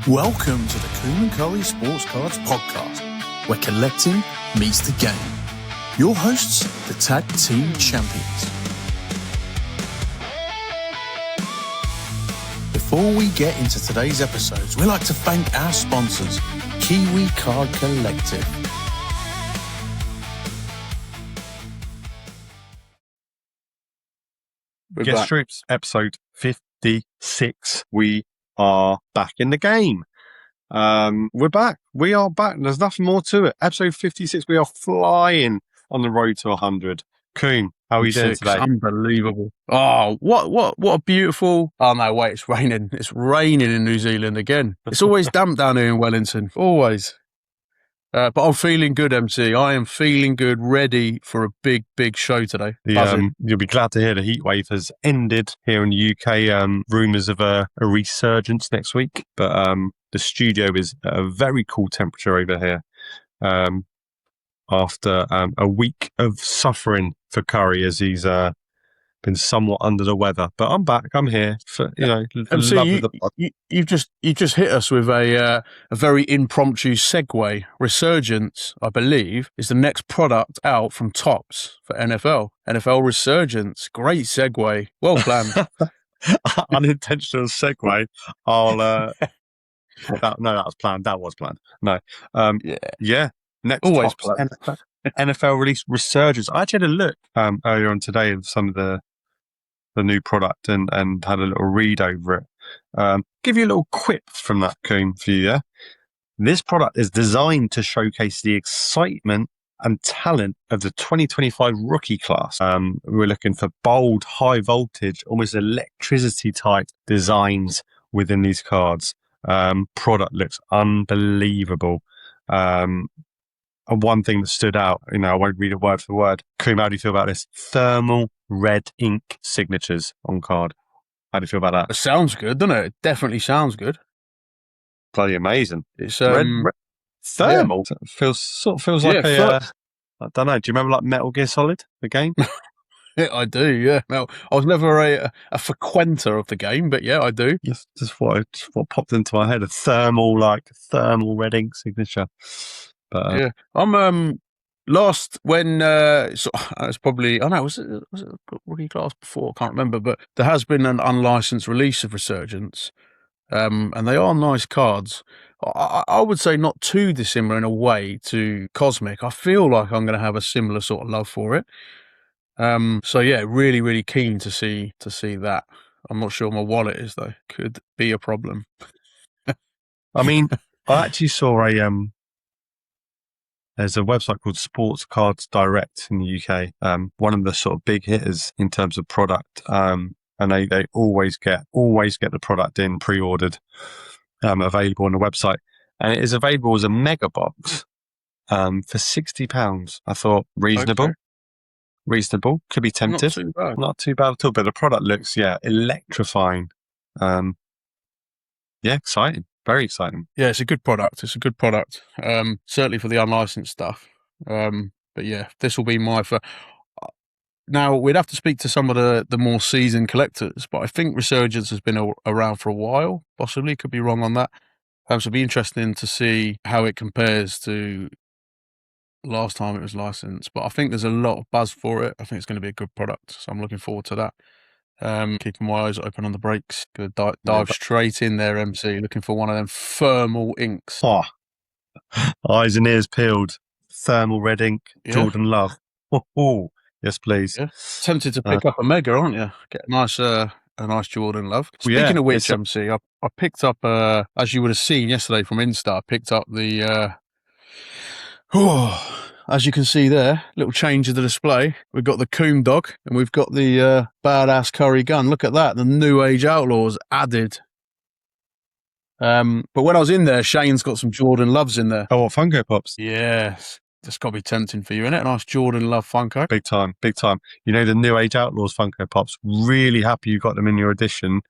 Welcome to the Coom and Currie Sports Cards Podcast, where collecting meets the game. Your hosts, the Tag Team Champions. Before we get into today's episodes, we'd like to thank our sponsors, Kiwi Card Collective. Guest Troops, episode 56. We are back in the game. We're back. We are back. There's nothing more to it. Episode 56. We are flying on the road to 100. Coom, how are you doing today? Unbelievable. Oh, what a beautiful... Oh, no, wait, it's raining. It's raining in New Zealand again. It's always damp down here in Wellington. Always. But I'm feeling good, MC. I am feeling good, ready for a big show today. You'll be glad to hear the heat wave has ended here in the UK. Rumours of a resurgence next week. But the studio is at a very cool temperature over here. After a week of suffering for Currie as he's been somewhat under the weather, but I'm back. I'm here for MC, you've just hit us with a very impromptu segue. Resurgence, I believe, is the next product out from Topps for NFL. NFL Resurgence, great segue. Well planned. Unintentional segue. That was planned. That was planned. No, yeah. Next, always planned. NFL release Resurgence. I actually had a look earlier on today of some of the new product and had a little read over it. Give you a little quip from that, Coom, for you. Yeah? This product is designed to showcase the excitement and talent of the 2025 rookie class. We're looking for bold, high voltage, almost electricity type designs within these cards. Product looks unbelievable. And one thing that stood out, I won't read it word for word. Coom, how do you feel about this? Thermal red ink signatures on card. How do you feel about that? It sounds good, doesn't it? It definitely sounds good. Bloody amazing. It's red thermal. Yeah. Feels like I don't know. Do you remember like Metal Gear Solid, the game? Yeah, I do. Yeah. Well, I was never a frequenter of the game, but yeah, I do. Just what popped into my head: a thermal red ink signature. But, yeah, I'm last when it's probably was it rookie class before? I can't remember, but there has been an unlicensed release of Resurgence, and they are nice cards. I would say not too dissimilar in a way to Cosmic. I feel like I'm going to have a similar sort of love for it. So yeah, really keen to see that. I'm not sure my wallet is though. Could be a problem. I mean, I actually saw there's a website called Sports Cards Direct in the UK. One of the sort of big hitters in terms of product. And they always get the product in pre-ordered, available on the website. And it is available as a mega box, for £60. I thought reasonable. Okay. Reasonable. Could be tempted. Not too bad at all. But the product looks, electrifying. Exciting. Very exciting. Yeah, it's a good product. Certainly for the unlicensed stuff. But yeah, this will be my now, we'd have to speak to some of the more seasoned collectors, but I think Resurgence has been around for a while, possibly. Could be wrong on that. So it'll be interesting to see how it compares to last time it was licensed. But I think there's a lot of buzz for it. I think it's going to be a good product. So I'm looking forward to that. Keeping my eyes open on the brakes. Gonna dive straight in there, MC. Looking for one of them thermal inks. Oh, eyes and ears peeled. Thermal red ink. Yeah. Jordan Love. Oh, yes, please. Yeah. Tempted to pick up a mega, aren't you? Get a nice Jordan Love. Speaking of which, MC, I picked up, as you would have seen yesterday from Insta, I picked up the. As you can see there, little change of the display. We've got the Coom dog and we've got the badass Currie gun. Look at that. The New Age Outlaws added. But when I was in there, Shane's got some Jordan Loves in there. Oh, what, Funko Pops? Yes. That's got to be tempting for you, isn't it? A nice Jordan Love Funko. Big time. The New Age Outlaws Funko Pops. Really happy you got them in your edition,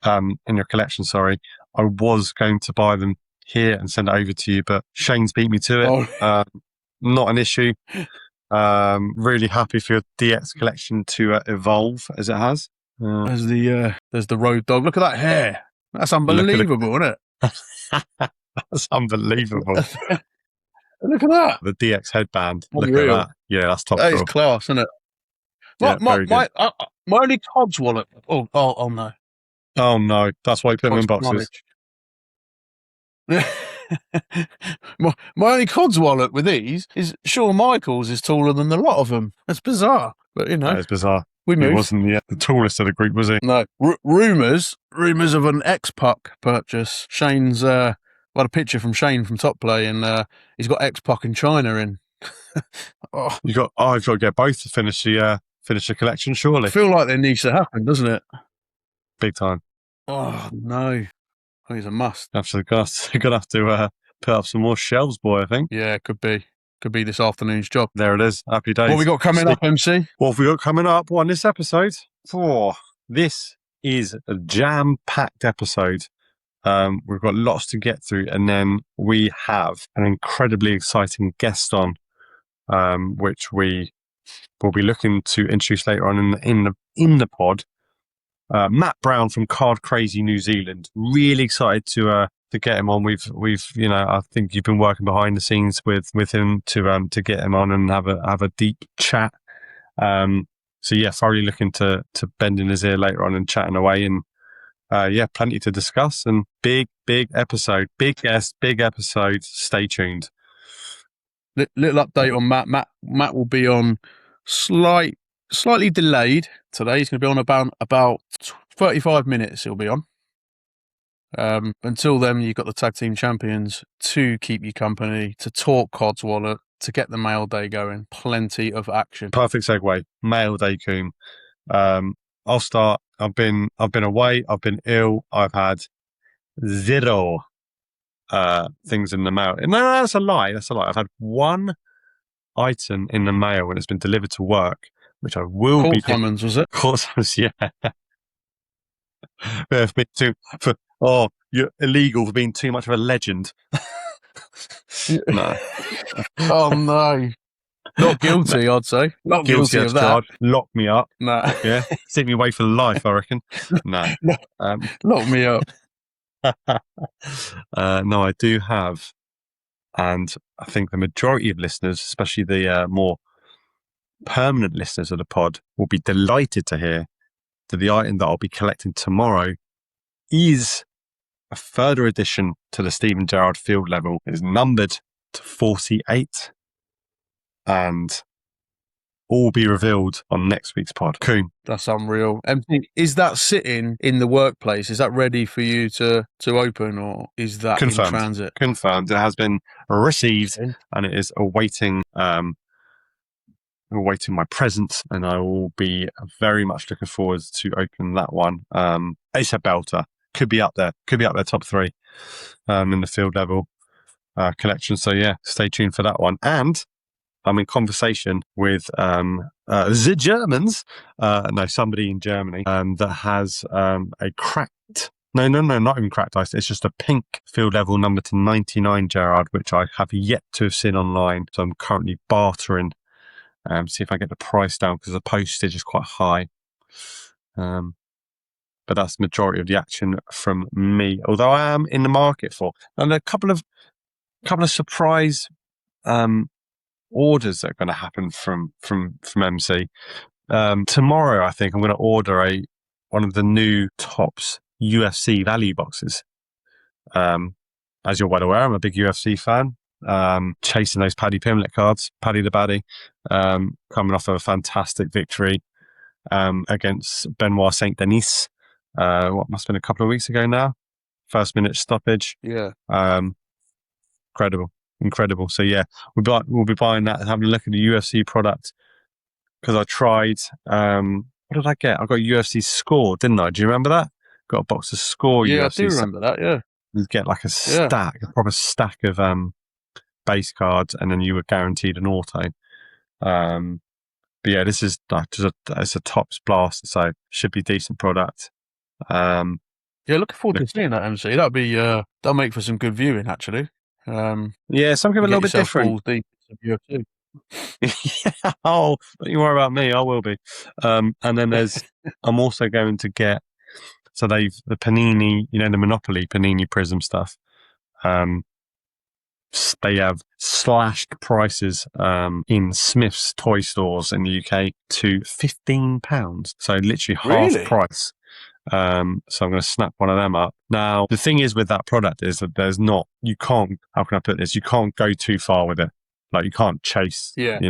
in your collection, sorry. I was going to buy them here and send it over to you, but Shane's beat me to it. Oh. Not an issue. Really happy for your DX collection to evolve as it has. There's the road dog. Look at that hair. That's unbelievable, isn't it? That's unbelievable. Look at that. The DX headband. Unreal. Look at that. Yeah, that's top That is drawer. class, isn't it? Yeah, very good. My only Codswollop. Oh no. Oh no, that's why you put them in boxes. my only Codswollop with these is Shawn Michaels is taller than the lot of them. That's bizarre, but you know, That is bizarre. we moved. He wasn't the tallest of the group, was he? No, rumours of an X-Puck purchase. Shane's got a picture from Shane from Top Play, and he's got X-Puck in China in. I've got to get both to finish the collection, surely. I feel like there needs to happen, doesn't it? Big time. Oh no, I think it's a must. Absolutely, gonna have to put up some more shelves, boy. I think. Yeah, could be this afternoon's job. There it is. Happy days. What we got coming up, MC? What have we got coming up on this episode? This is a jam-packed episode. We've got lots to get through, and then we have an incredibly exciting guest on, which we will be looking to introduce later on in the pod. Matt Brown from Card Crazy New Zealand. Really excited to get him on. We've I think you've been working behind the scenes with him to get him on and have a deep chat. So yeah, thoroughly looking to bend in his ear later on and chatting away, and plenty to discuss, and big episode, big guest, big episode. Stay tuned. Little update on Matt. Matt will be on slightly delayed today. He's going to be on about 35 minutes. He'll be on. Until then, you've got the tag team champions to keep you company, to talk Codswollop, to get the mail day going. Plenty of action. Perfect segue. Mail day, Coom. I'll start. I've been away. I've been ill. I've had 0 things in the mail. No, that's a lie. I've had 1 item in the mail when it's been delivered to work, which I will Court be. Summons, was it? Court Summons, yeah. You're illegal for being too much of a legend. No. Oh no. Not guilty, I'd say. Not guilty of that. God. Lock me up. No. Yeah. Take me away for life, I reckon. No. Lock me up. No, I do have. And I think the majority of listeners, especially the more permanent listeners of the pod, will be delighted to hear that the item that I'll be collecting tomorrow is a further addition to the Steven Gerrard field level. It is numbered to 48 and all be revealed on next week's pod. Coom. That's unreal. Is that sitting in the workplace? Is that ready for you to open, or is that Confirmed. in transit? Confirmed. It has been received and it is awaiting my present, and I will be very much looking forward to opening that one. It's a belter. Could be up there top 3 in the field level collection. So yeah, stay tuned for that one. And I'm in conversation with the Germans, somebody in Germany that has a cracked, no, not even cracked ice. It's just a pink field level number to 99 Gerrard, which I have yet to have seen online. So I'm currently bartering, see if I get the price down because the postage is quite high. But that's the majority of the action from me. Although I am in the market for, and a couple of surprise orders that are going to happen from MC. Tomorrow, I think I'm going to order one of the new Topps UFC value boxes. As you're well aware, I'm a big UFC fan. Chasing those Paddy Pimlet cards, Paddy the Baddy, coming off of a fantastic victory against Benoit Saint Denis. What must have been a couple of weeks ago now. First minute stoppage. Yeah. Incredible. So yeah, we'll be buying that and having a look at the UFC product, because I tried. What did I get? I got UFC Score, didn't I? Do you remember that? Got a box of Score. Yeah, UFC. I do remember that. Yeah. You get like a proper stack of base cards, and then you were guaranteed an auto. But yeah, this is it's a Topps blast, so should be decent product. Yeah, looking forward to seeing that, MC. That'll make for some good viewing, actually. Yeah, something a little bit different. UFC. Yeah, oh, don't you worry about me. I will be. And then I'm also going to get. So the Panini, the Monopoly Panini Prism stuff. They have slashed prices in Smith's toy stores in the UK to £15. So literally half Really? price. So I'm going to snap one of them up. Now, the thing is with that product is that you can't, how can I put this? You can't go too far with it. Like you can't chase, Yeah.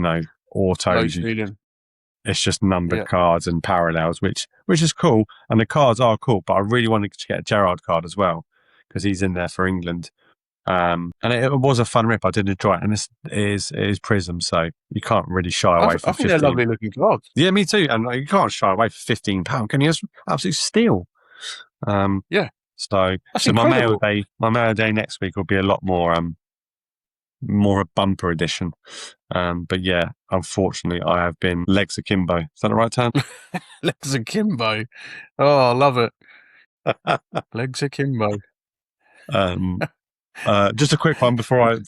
autos. Feeling. It's just numbered cards and parallels, which is cool. And the cards are cool, but I really wanted to get a Gerrard card as well because he's in there for England. And it was a fun rip. I did enjoy it. And this is Prism, so you can't really shy away from 15. I think they're lovely looking cards. Yeah, me too. And you can't shy away for £15, can you? It's absolute steal. Yeah. So incredible. my mail day next week will be a lot more a bumper edition. But yeah, unfortunately, I have been legs akimbo. Is that the right term? Legs akimbo. Oh, I love it. Legs akimbo. Just a quick one before I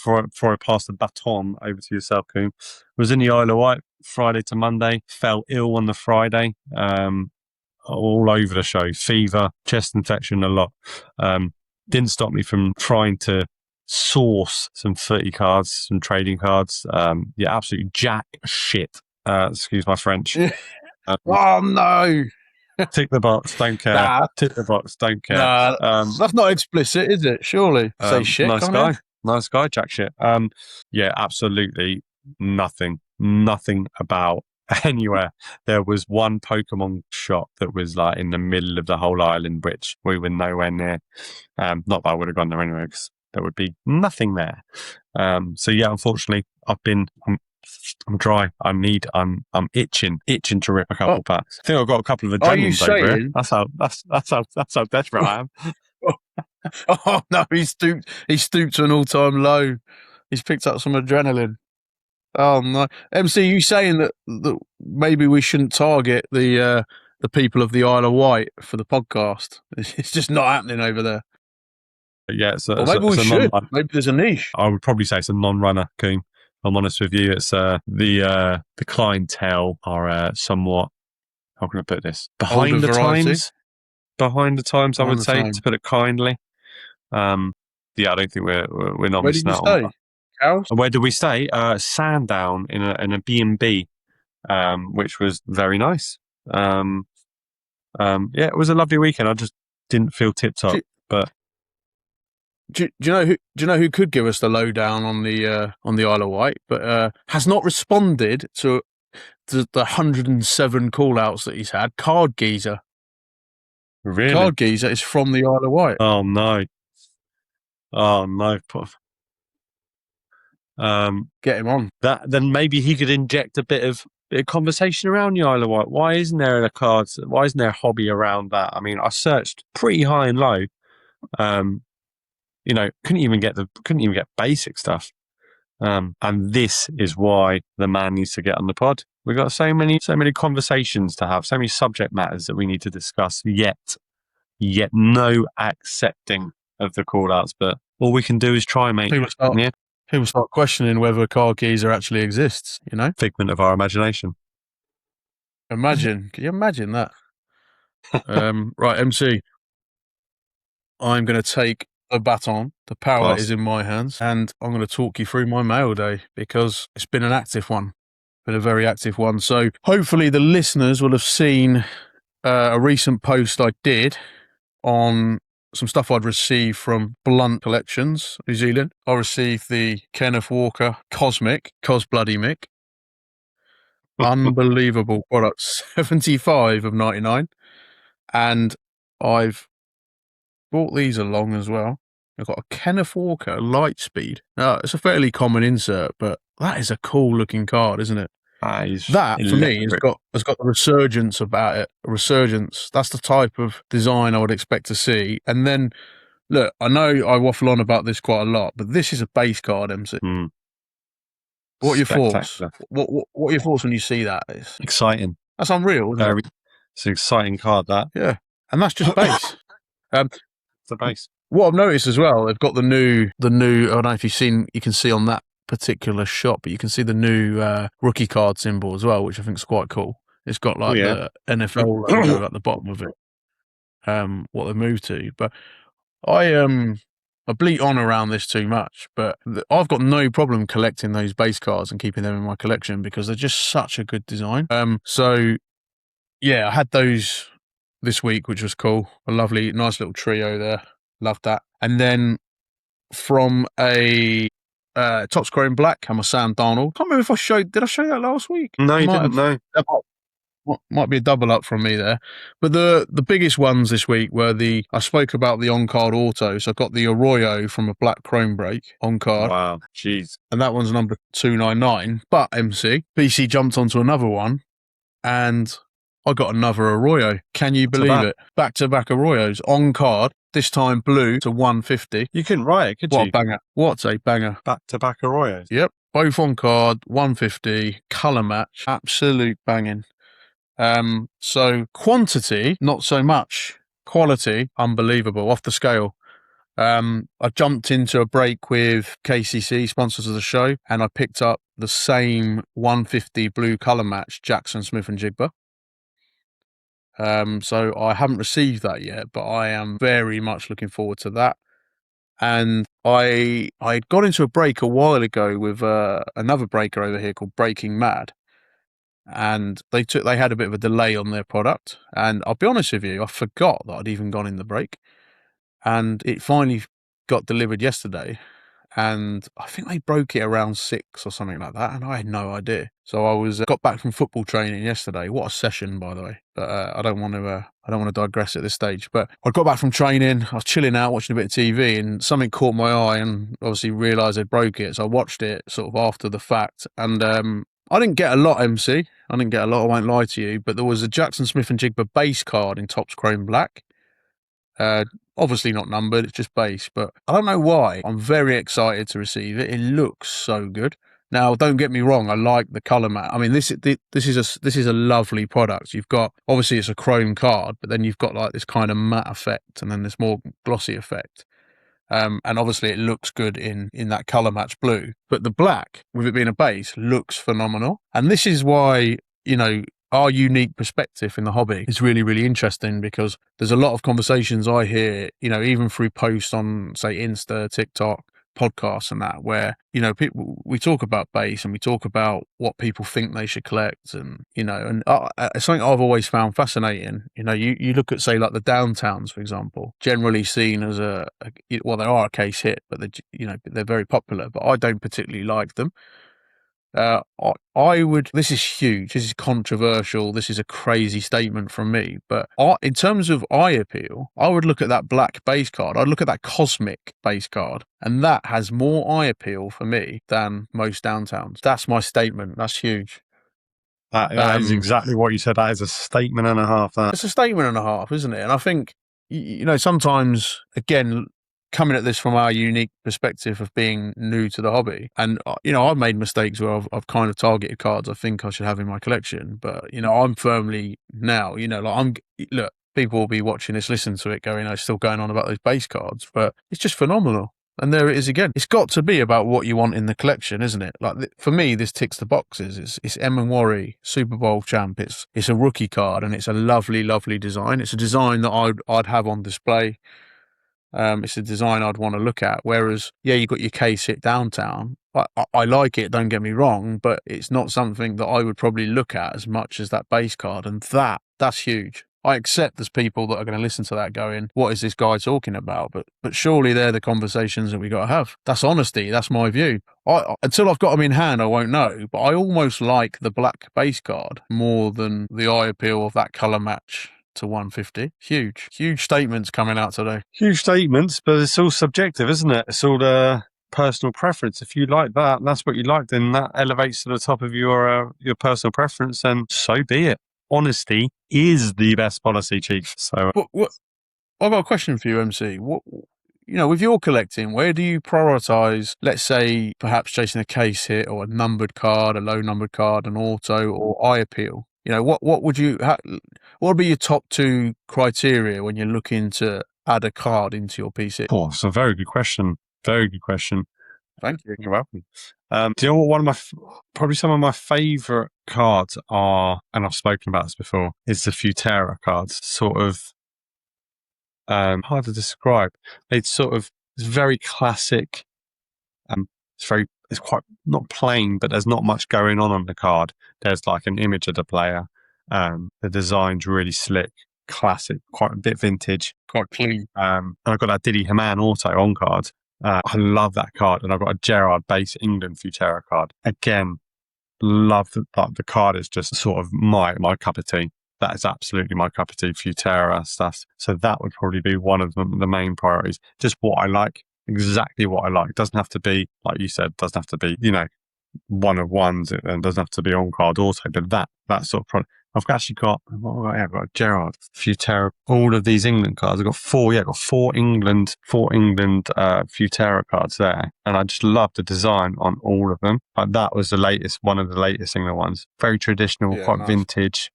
pass the baton over to yourself, Coom. Was in the Isle of Wight Friday to Monday. Fell ill on the Friday. All over the show. Fever, chest infection, a lot. Didn't stop me from trying to source some footy cards, some trading cards. Absolutely jack shit. Excuse my French. Oh no! Tick the box, don't care. Nah. Tick the box, don't care. That's not explicit, is it? Surely. Say shit. Nice guy, jack shit. Absolutely nothing about anywhere. There was one Pokemon shop that was like in the middle of the whole island, which we were nowhere near. Not that I would have gone there anyway, because there would be nothing there. Unfortunately, I'm dry. I'm itching to rip a couple packs. I think I've got a couple of adrenals over here. That's how desperate I am. Oh no, he stooped to an all-time low. He's picked up some adrenaline. Oh no, MC, you saying that maybe we shouldn't target the people of the Isle of Wight for the podcast? It's just not happening over there. Yeah, maybe we should. Maybe there's a niche. I would probably say it's a non-runner, Coom. I'm honest with you. It's the clientele are somewhat, how can I put this? Behind the times. Behind the times, I would say, to put it kindly. I don't think we're not missing out on that. Where did we stay? Sandown in a B&B, which was very nice. It was a lovely weekend. I just didn't feel tip top, but. Do you know who could give us the lowdown on the Isle of Wight, but has not responded to the 107 call-outs that he's had? Card Geezer. Really? Card Geezer is from the Isle of Wight. Oh no! Get him on. Then maybe he could inject a bit of conversation around the Isle of Wight. Why isn't there a hobby around that? I mean, I searched pretty high and low. Couldn't even get basic stuff. And this is why the man needs to get on the pod. We've got so many conversations to have, so many subject matters that we need to discuss, yet no accepting of the call-outs. But all we can do is try, mate. People start questioning whether Card Geezer actually exists, Figment of our imagination. Can you imagine that? Right, MC. I'm going to take a baton. The power is in my hands, and I'm going to talk you through my mail day because it's been an active one. Been a very active one. So hopefully the listeners will have seen a recent post I did on some stuff I'd received from Blunt Collections, New Zealand. I received the Kenneth Walker Cosmic, Cos Bloody Mick. Unbelievable product, 75 of 99. And I've brought these along as well. I've got a Kenneth Walker Lightspeed. Now, it's a fairly common insert, but that is a cool looking card, isn't it? That, for me, has got the Resurgence about it. A Resurgence. That's the type of design I would expect to see. And then, look, I know I waffle on about this quite a lot, but this is a base card, MC. What are your thoughts? What are your thoughts when you see that? It's exciting. That's unreal, isn't it? It's an exciting card, that. Yeah. And that's just base. It's the base. What I've noticed as well, they've got the new. I don't know if you can see on that particular shop, but you can see the new rookie card symbol as well, which I think is quite cool. It's got like the NFL logo at the bottom of it. What they moved to, but I bleat on around this too much, but I've got no problem collecting those base cards and keeping them in my collection because they're just such a good design. So yeah, I had those this week, which was cool. A lovely, nice little trio there. Loved that. And then from a Topps Chrome Black, I'm a Sam Darnold. Can't remember if did I show you that last week? No, you didn't. No. Might be a double up from me there. But the biggest ones this week were I spoke about the on-card auto. So I got the Arroyo from a Black Chrome Break on-card. Wow, jeez. And that one's number 299. But BC jumped onto another one and I got another Arroyo. Can you believe it? Back-to-back Arroyos on-card. This time blue to 150. You couldn't write it, could you? What a banger. What a banger. Back-to-back Arroyos. Yep. Both on-card, 150, colour match. Absolute banging. So quantity, not so much. Quality, unbelievable, off the scale. I jumped into a break with KCC, sponsors of the show, and I picked up the same 150 blue colour match, Jackson Smith and Jigba. So I haven't received that yet, but I am very much looking forward to that. And I got into a break a while ago with another breaker over here called Breaking Mad. And they had a bit of a delay on their product. And I'll be honest with you, I forgot that I'd even gone in the break. And it finally got delivered yesterday. And I think they broke it around 6 or something like that. And I had no idea. So I got back from football training yesterday. What a session, by the way. But I don't want to digress at this stage. But I got back from training. I was chilling out, watching a bit of TV, and something caught my eye, and obviously realised they'd broke it. So I watched it sort of after the fact. And I didn't get a lot, MC. I didn't get a lot, I won't lie to you. But there was a Jackson Smith and Jigba base card in Topps Chrome Black. Obviously not numbered, it's just base, but I don't know why. I'm very excited to receive it. It looks so good. Now, don't get me wrong, I like the colour matte. I mean, this is a lovely product. You've got, obviously it's a chrome card, but then you've got like this kind of matte effect and then this more glossy effect. And obviously it looks good in that colour match blue. But the black, with it being a base, looks phenomenal. And this is why, our unique perspective in the hobby is really, really interesting, because there's a lot of conversations I hear, even through posts on, say, Insta, TikTok, podcasts and that, where, we talk about base and we talk about what people think they should collect. And, something I've always found fascinating, you look at, say, like the downtowns, for example, generally seen as they are a case hit, but they're very popular, but I don't particularly like them. This is huge, this is controversial, this is a crazy statement from me, but in terms of eye appeal, I would look at that black base card, I'd look at that cosmic base card, and that has more eye appeal for me than most downtowns. That's my statement, that's huge. That is exactly what you said. That is a statement and a half. It's a statement and a half, isn't it? And I think, sometimes, again, coming at this from our unique perspective of being new to the hobby, and I've made mistakes where I've kind of targeted cards I think I should have in my collection, but I'm firmly now, look, people will be watching this, listen to it, going, I'm still going on about those base cards, but it's just phenomenal. And there it is again. It's got to be about what you want in the collection, isn't it? Like, for me, this ticks the boxes. It's Worry, Super Bowl champ. It's a rookie card, and it's a lovely, lovely design. It's a design that I'd have on display. It's a design I'd want to look at. Whereas, you got your case hit downtown. I like it, don't get me wrong, but it's not something that I would probably look at as much as that base card. And that's huge. I accept there's people that are going to listen to that going, what is this guy talking about? But surely they're the conversations that we got to have. That's honesty. That's my view. Until I've got them in hand, I won't know. But I almost like the black base card more than the eye appeal of that colour match to 150. Huge statements coming out today. Huge statements, but it's all subjective, isn't it? It's all personal preference. If you like that, and that's what you like, then that elevates to the top of your personal preference, and so be it. Honesty is the best policy, Chief. So, I've got a question for you, MC. With your collecting, where do you prioritise, let's say, perhaps chasing a case hit or a numbered card, a low numbered card, an auto, or eye appeal? What would be your top 2 criteria when you're looking to add a card into your PC? It's a very good question. Very good question. Thank you. You're welcome. Do you know what probably some of my favourite cards are, and I've spoken about this before, is the Futera cards. Sort of hard to describe. It's very classic. It's quite not plain, but there's not much going on the card. There's like an image of the player. The design's really slick, classic, quite a bit vintage, Quite clean. and I've got that Diddy Haman auto on card. I love that card, and I've got a Gerrard base England Futera card. Again, love that the card is just sort of my cup of tea. That is absolutely my cup of tea, Futera stuff. So that would probably be one of the main priorities. Just what I like, exactly what I like. It doesn't have to be, like you said, doesn't have to be, one of ones, and doesn't have to be on card auto, but that sort of product. I've actually got, I've got Gerrard, Futera, all of these England cards. I've got four England Futera cards there. And I just love the design on all of them. Like that was one of the latest England ones. Very traditional, quite nice. Vintage.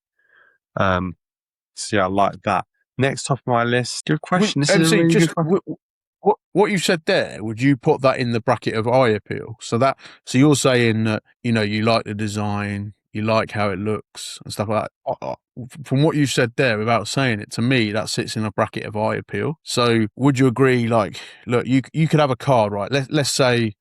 So yeah, I like that. Next top of my list, good question. What you said there, would you put that in the bracket of eye appeal? So you're saying that, you like the design, you like how it looks and stuff like that. From what you said there, without saying it, to me, that sits in a bracket of eye appeal. So would you agree, like, look, you could have a card, right? Let's say,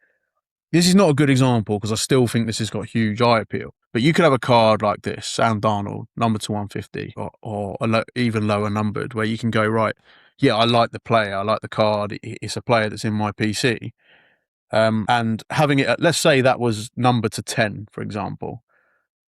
this is not a good example because I still think this has got huge eye appeal. But you could have a card like this, Sam Darnold, number to 150, or even lower numbered, where you can go, right, yeah, I like the player, I like the card, it's a player that's in my PC. And having it, let's say that was number to 10, for example,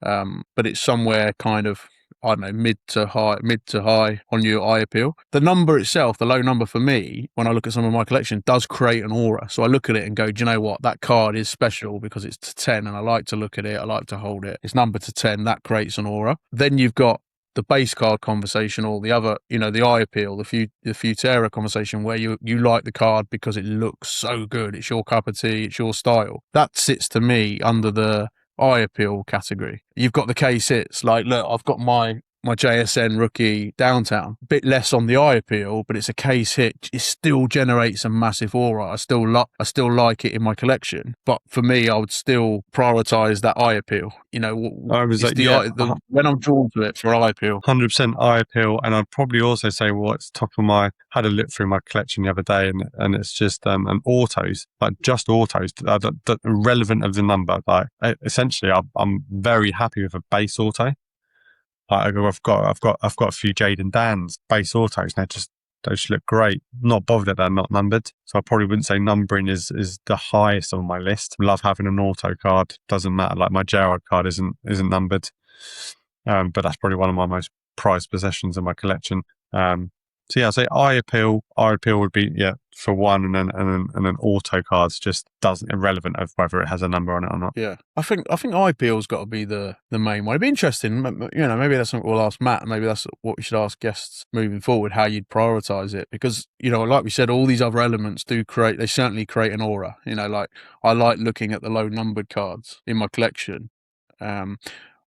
but it's somewhere kind of, I don't know, mid to high on your eye appeal. The number itself, the low number for me, when I look at some of my collection, does create an aura. So I look at it and go, do you know what? That card is special because it's to 10 and I like to look at it. I like to hold it. It's number to 10. That creates an aura. Then you've got the base card conversation, or the other, the eye appeal, the Futera conversation, where you like the card because it looks so good. It's your cup of tea. It's your style. That sits to me under the eye appeal category. You've got the case hits, like, look, I've got my JSN rookie downtown, a bit less on the eye appeal, but it's a case hit. It still generates a massive aura. I still like it in my collection, but for me, I would still prioritize that eye appeal. When I'm drawn to it for eye appeal, 100% eye appeal. And I'd probably also say, it's top of had a look through my collection the other day, and it's just an autos, like just autos, that relevant of the number. Like essentially, I'm very happy with a base auto. Like I've got a few Jaden Dan's base autos, and they just look great. Not bothered that they're not numbered, so I probably wouldn't say numbering is the highest on my list. Love having an auto card. Doesn't matter. Like my Gerrard card isn't numbered, but that's probably one of my most prized possessions in my collection. So yeah, I'd say eye appeal would be for one, and then auto cards just irrelevant of whether it has a number on it or not. Yeah, I think eye appeal's got to be the main one. It'd be interesting, maybe that's something we'll ask Matt. Maybe that's what we should ask guests moving forward, how you'd prioritize it, because like we said, all these other elements they certainly create an aura. Like I like looking at the low numbered cards in my collection.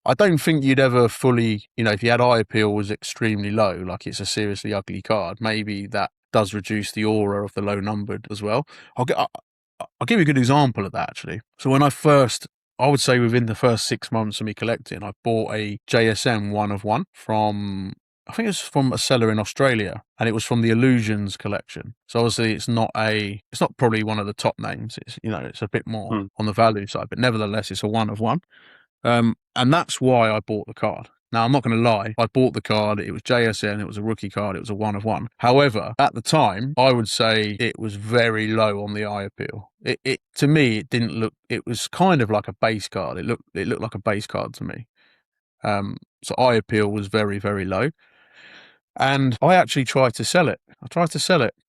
I don't think you'd ever fully, if you had eye appeal was extremely low, like it's a seriously ugly card, maybe that does reduce the aura of the low numbered as well. I'll give you a good example of that, actually. So when I would say within the first 6 months of me collecting, I bought a JSM 1 of 1 from, I think it's from a seller in Australia, and it was from the Illusions collection. So obviously it's not probably one of the top names. It's, it's a bit more on the value side, but nevertheless, it's a 1 of 1. And that's why I bought the card. Now, I'm not going to lie. I bought the card. It was JSN. It was a rookie card. It was a 1 of 1. However, at the time, I would say it was very low on the eye appeal. It to me, it didn't look. It was kind of like a base card. It looked like a base card to me. So eye appeal was very, very low. And I actually tried to sell it.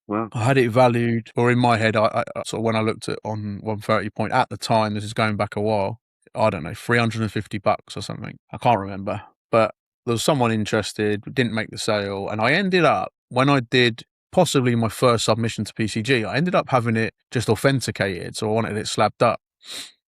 Wow. I had it valued, or in my head, I sort of, when I looked at on 130 point at the time, this is going back a while, I don't know, $350 or something. I can't remember. But there was someone interested, didn't make the sale. And I ended up, when I did possibly my first submission to PCG, I ended up having it just authenticated. So I wanted it slabbed up.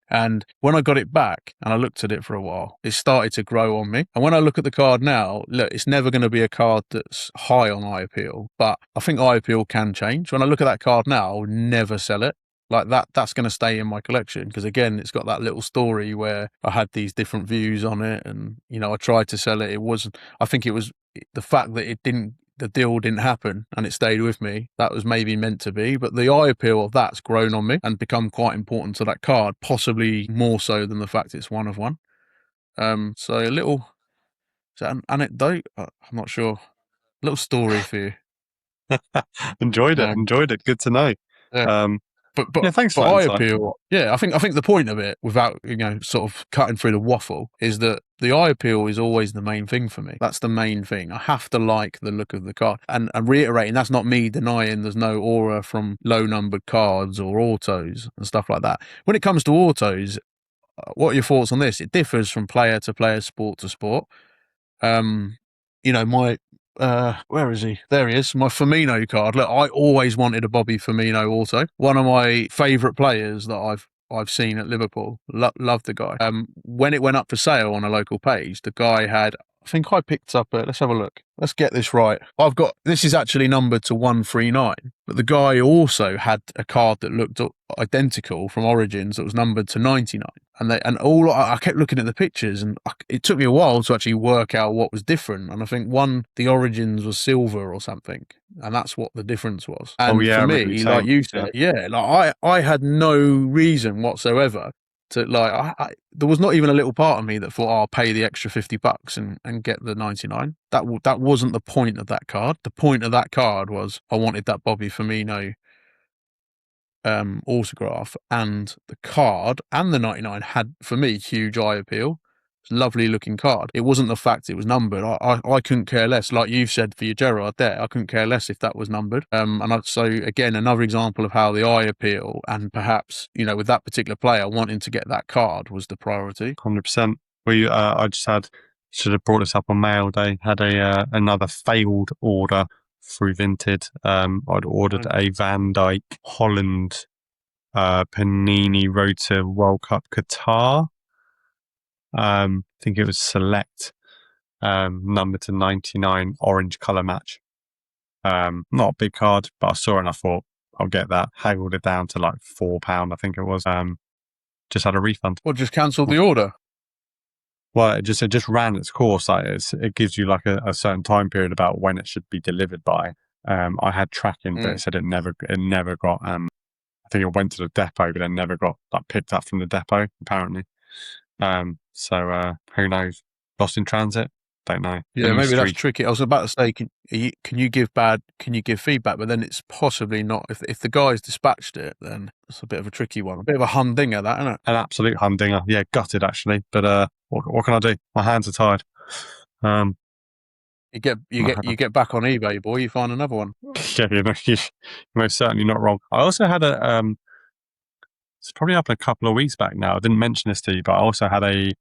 And when I got it back and I looked at it for a while, it started to grow on me. And when I look at the card now, look, it's never going to be a card that's high on eye appeal. But I think eye appeal can change. When I look at that card now, I would never sell it. like that's going to stay in my collection because again, it's got that little story where I had these different views on it, and I tried to sell it. It wasn't. I think it was the fact that the deal didn't happen and it stayed with me. That was maybe meant to be, but the eye appeal of that's grown on me and become quite important to that card, possibly more so than the fact it's one of one. So a little, is that an anecdote? I'm not sure. Little story for you. Enjoyed it. Good to know. Yeah. But thanks for eye that insight. appeal. Yeah, I think the point of it, without sort of cutting through the waffle, is that the eye appeal is always the main thing for me. That's the main thing. I have to like the look of the card, and reiterating, that's not me denying there's no aura from low numbered cards or autos and stuff like that. When it comes to autos, what are your thoughts on this? It differs from player to player, sport to sport. My where is he? There he is. My Firmino card. Look, I always wanted a Bobby Firmino auto. One of my favourite players that I've seen at Liverpool. Love the guy. When it went up for sale on a local page, the guy had, I think I picked up let's have a look. Let's get this right. This is actually numbered to 139, but the guy also had a card that looked identical from Origins that was numbered to 99. And I kept looking at the pictures, and it took me a while to actually work out what was different. And I think the Origins was silver or something, and that's what the difference was. And for me, like you said, I had no reason whatsoever to there was not even a little part of me that thought, I'll pay the extra $50 and get the 99. That wasn't the point of that card. The point of that card was I wanted that Bobby Firmino autograph, and the card and the 99 had, for me, huge eye appeal. It's a lovely looking card. It wasn't the fact it was numbered. I couldn't care less. Like you've said for your Gerrard there, I couldn't care less if that was numbered. So again, another example of how the eye appeal, and perhaps, with that particular player wanting to get that card, was the priority. 100%. I just should have brought this up on mail day, had another failed order through Vinted. I'd ordered a Van Dijk Holland Panini Road to World Cup Qatar. I think it was select, number to 99, orange colour match. Not a big card, but I saw it and I thought, I'll get that. Haggled it down to like £4, I think it was. Just had a refund. Well, just cancelled the order. Well, it just ran its course. It gives you like a certain time period about when it should be delivered by. I had tracking, but it said it never got. I think it went to the depot, but then never got picked up from the depot, apparently. So who knows? Lost in transit? Don't know. Yeah, maybe that's tricky. I was about to say, can you give feedback? But then it's possibly not. If the guy's dispatched it, then it's a bit of a tricky one. A bit of a humdinger, that, isn't it? An absolute humdinger. Yeah, gutted actually. But what can I do? My hands are tied. You get back on eBay, boy. You find another one. Yeah, you're most certainly not wrong. I also had it's probably up a couple of weeks back now. I didn't mention this to you, but I also had a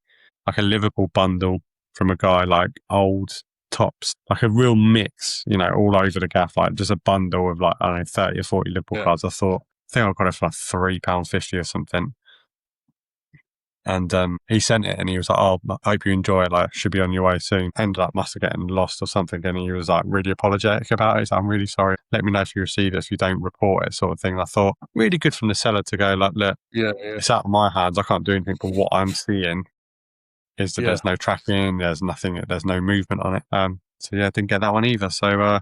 Liverpool bundle from a guy, like old tops, like a real mix, all over the gaff, like just a bundle of 30 or 40 Liverpool cards. I think I got it for like £3.50 or something. And he sent it and he was like, "Oh, I hope you enjoy it. Like, should be on your way soon." Ended up must have gotten lost or something. And he was like really apologetic about it. So I'm really sorry. Let me know if you receive it, if you don't report it, sort of thing. And I thought really good from the seller to go like, "Look, it's out of my hands. I can't do anything, but what I'm seeing is that there's no tracking, there's nothing, there's no movement on it." So yeah, I didn't get that one either. So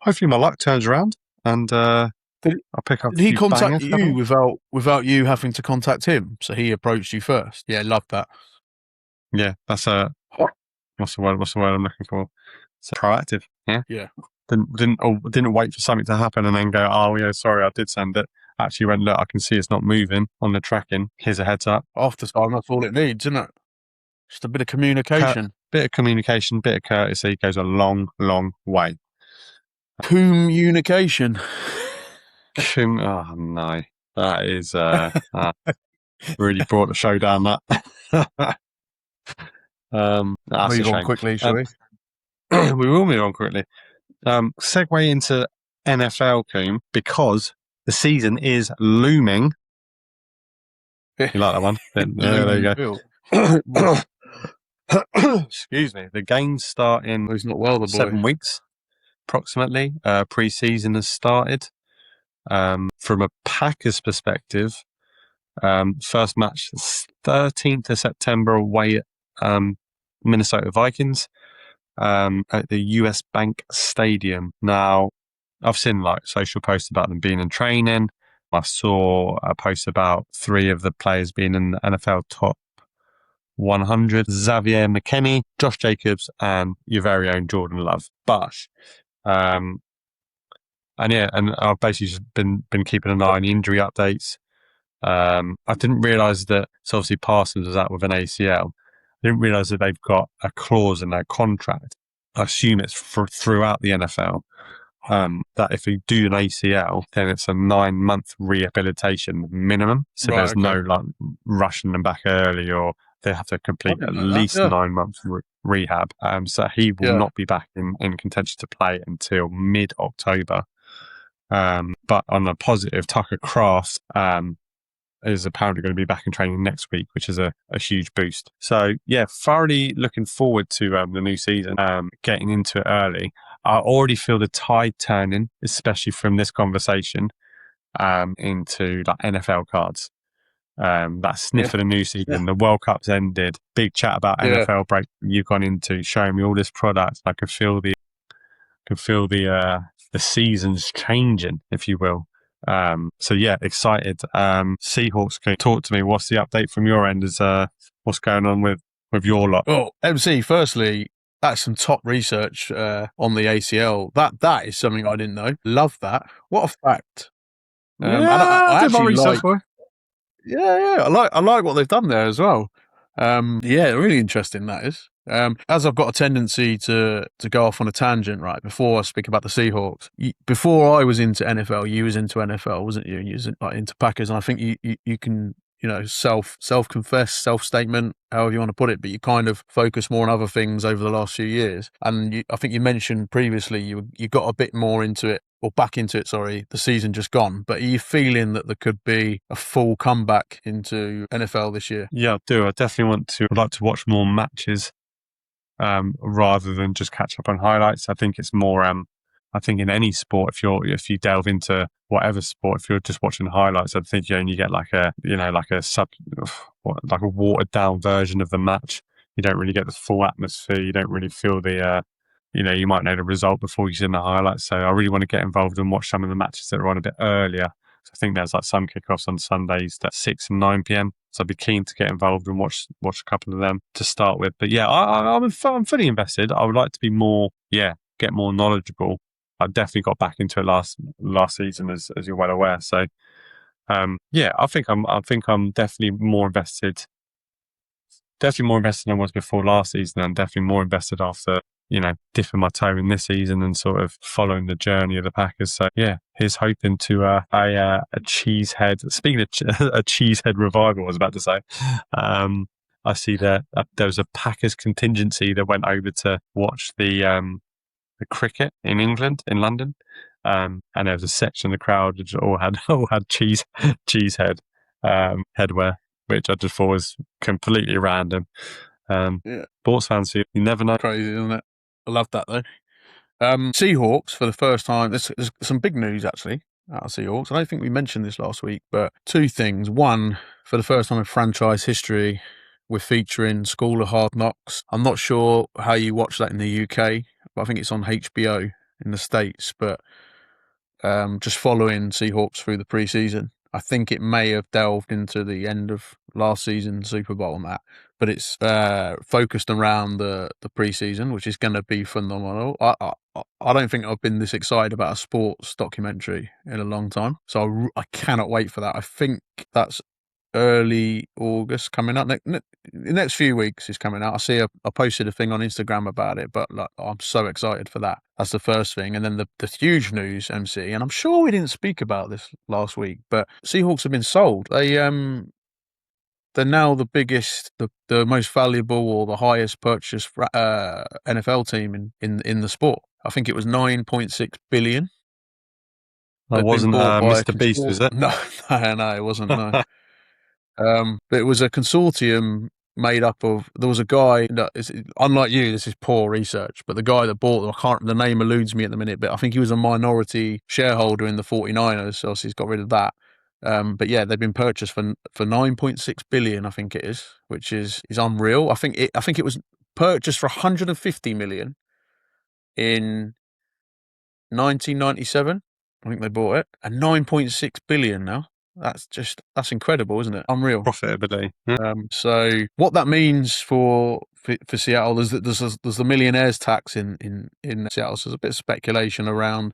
hopefully my luck turns around and I'll pick up. Did he contact you without you having to contact him? So he approached you first. Yeah, love that. Yeah, that's what's the word I'm looking for? So proactive. Yeah. Yeah. Didn't wait for something to happen and then go, "Oh yeah, sorry, I did send it." Actually went, "Look, I can see it's not moving on the tracking. Here's a heads up." After time, that's all it needs, isn't it? Just a bit of communication. Bit of communication, bit of courtesy goes a long, long way. Communication. Oh no, that is really brought the show down. That. That's move on quickly, shall we? We will move on quickly. Segue into NFL, Coom, because the season is looming. You like that one? There you go. Excuse me. The games start in he's not well, the boy. 7 weeks, approximately. Pre-season has started. From a Packers perspective, first match 13th of September away at Minnesota Vikings at the US Bank Stadium. Now, I've seen like social posts about them being in training. I saw a post about 3 of the players being in the NFL top 100: Xavier McKinney, Josh Jacobs, and your very own Jordan Love. But and I've basically just been keeping an eye on the injury updates. I didn't realise that, so obviously Parsons was out with an ACL. I didn't realise that they've got a clause in their contract. I assume it's throughout the NFL, that if you do an ACL, then it's a 9-month rehabilitation minimum. So Right, there's okay. no like rushing them back early, or they have to complete I at didn't know that, least yeah. 9 months rehab. So he will Yeah. not be back in contention to play until mid-October. But on a positive, Tucker Kraft is apparently going to be back in training next week, which is a huge boost. So yeah, thoroughly looking forward to the new season, getting into it early. I already feel the tide turning, especially from this conversation, into like NFL cards. That sniff of the new season, the World Cup's ended, big chat about NFL break you've gone into, showing me all this product. I can feel the seasons changing, if you will. So yeah, excited. Seahawks, can you talk to me? What's the update from your end? Is what's going on with your lot? Well, MC, firstly, that's some top research on the ACL. That is something I didn't know. Love that. What a fact. And I did my actually research like. for you. Yeah. I like what they've done there as well. Yeah, really interesting that is. As I've got a tendency to go off on a tangent, right, before I speak about the Seahawks. Before I was into NFL, you was into NFL, wasn't you? You was into Packers, and I think you can, self-confess, self-statement, however you want to put it, but you kind of focus more on other things over the last few years. And I think you mentioned previously you got a bit more into it, or back into it, sorry, the season just gone. But are you feeling that there could be a full comeback into NFL this year? Yeah, I do. I definitely would like to watch more matches, rather than just catch up on highlights. I think it's more, I think in any sport, if you delve into whatever sport, if you're just watching highlights, I think you only get like a watered down version of the match. You don't really get the full atmosphere. You don't really feel the, you might know the result before you've seen the highlights. So I really want to get involved and watch some of the matches that are on a bit earlier. So I think there's like some kickoffs on Sundays at 6 and 9 p.m. So I'd be keen to get involved and watch a couple of them to start with. But yeah, I'm fully invested. I would like to be more, get more knowledgeable. I definitely got back into it last season, as you're well aware. So I think I'm definitely more invested. Definitely more invested than I was before last season, and definitely more invested after, dipping my toe in this season and sort of following the journey of the Packers. So yeah, here's hoping to a cheesehead. Speaking of a cheesehead revival, I was about to say. I see that there was a Packers contingency that went over to watch the cricket in England, in London, and there was a section of the crowd which all had cheesehead headwear, which I just thought was completely random. Sports fans, you never know. Crazy, isn't it? I love that though. Seahawks for the first time. There's some big news actually out of Seahawks. I don't think we mentioned this last week, but 2 things. One, for the first time in franchise history, we're featuring School of Hard Knocks. I'm not sure how you watch that in the UK, but I think it's on HBO in the States. But just following Seahawks through the preseason. I think it may have delved into the end of last season's Super Bowl and that, but it's focused around the preseason, which is going to be phenomenal. I don't think I've been this excited about a sports documentary in a long time, so I cannot wait for that. I think that's early August coming up. The next few weeks is coming out. I posted a thing on Instagram about it, but like, I'm so excited for that. That's the first thing. And then the huge news, MC, and I'm sure we didn't speak about this last week, but Seahawks have been sold. They're now the biggest, the most valuable, or the highest purchased NFL team in the sport. I think it was 9.6 billion. That wasn't Mr. Beast, was it? No, it wasn't. No. But it was a consortium made up of, there was a guy that is, unlike you, this is poor research, but the guy that bought them, the name eludes me at the minute, but I think he was a minority shareholder in the 49ers, so he's got rid of that. But yeah, they've been purchased for 9.6 billion, I think it is, which is unreal. I think it was purchased for 150 million in 1997. I think they bought it, and 9.6 billion now. That's incredible, isn't it? Unreal Profitability. Yeah. So what that means for Seattle is that there's the millionaires tax in Seattle. So there's a bit of speculation around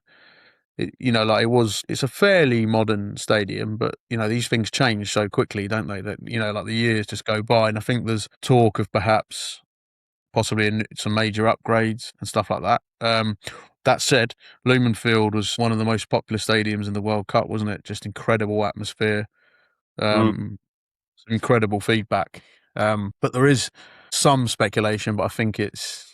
it, it's a fairly modern stadium, but these things change so quickly, don't they? That like the years just go by, and I think there's talk of perhaps possibly some major upgrades and stuff like that. That said, Lumen Field was one of the most popular stadiums in the World Cup, wasn't it? Just incredible atmosphere, incredible feedback. But there is some speculation, but I think it's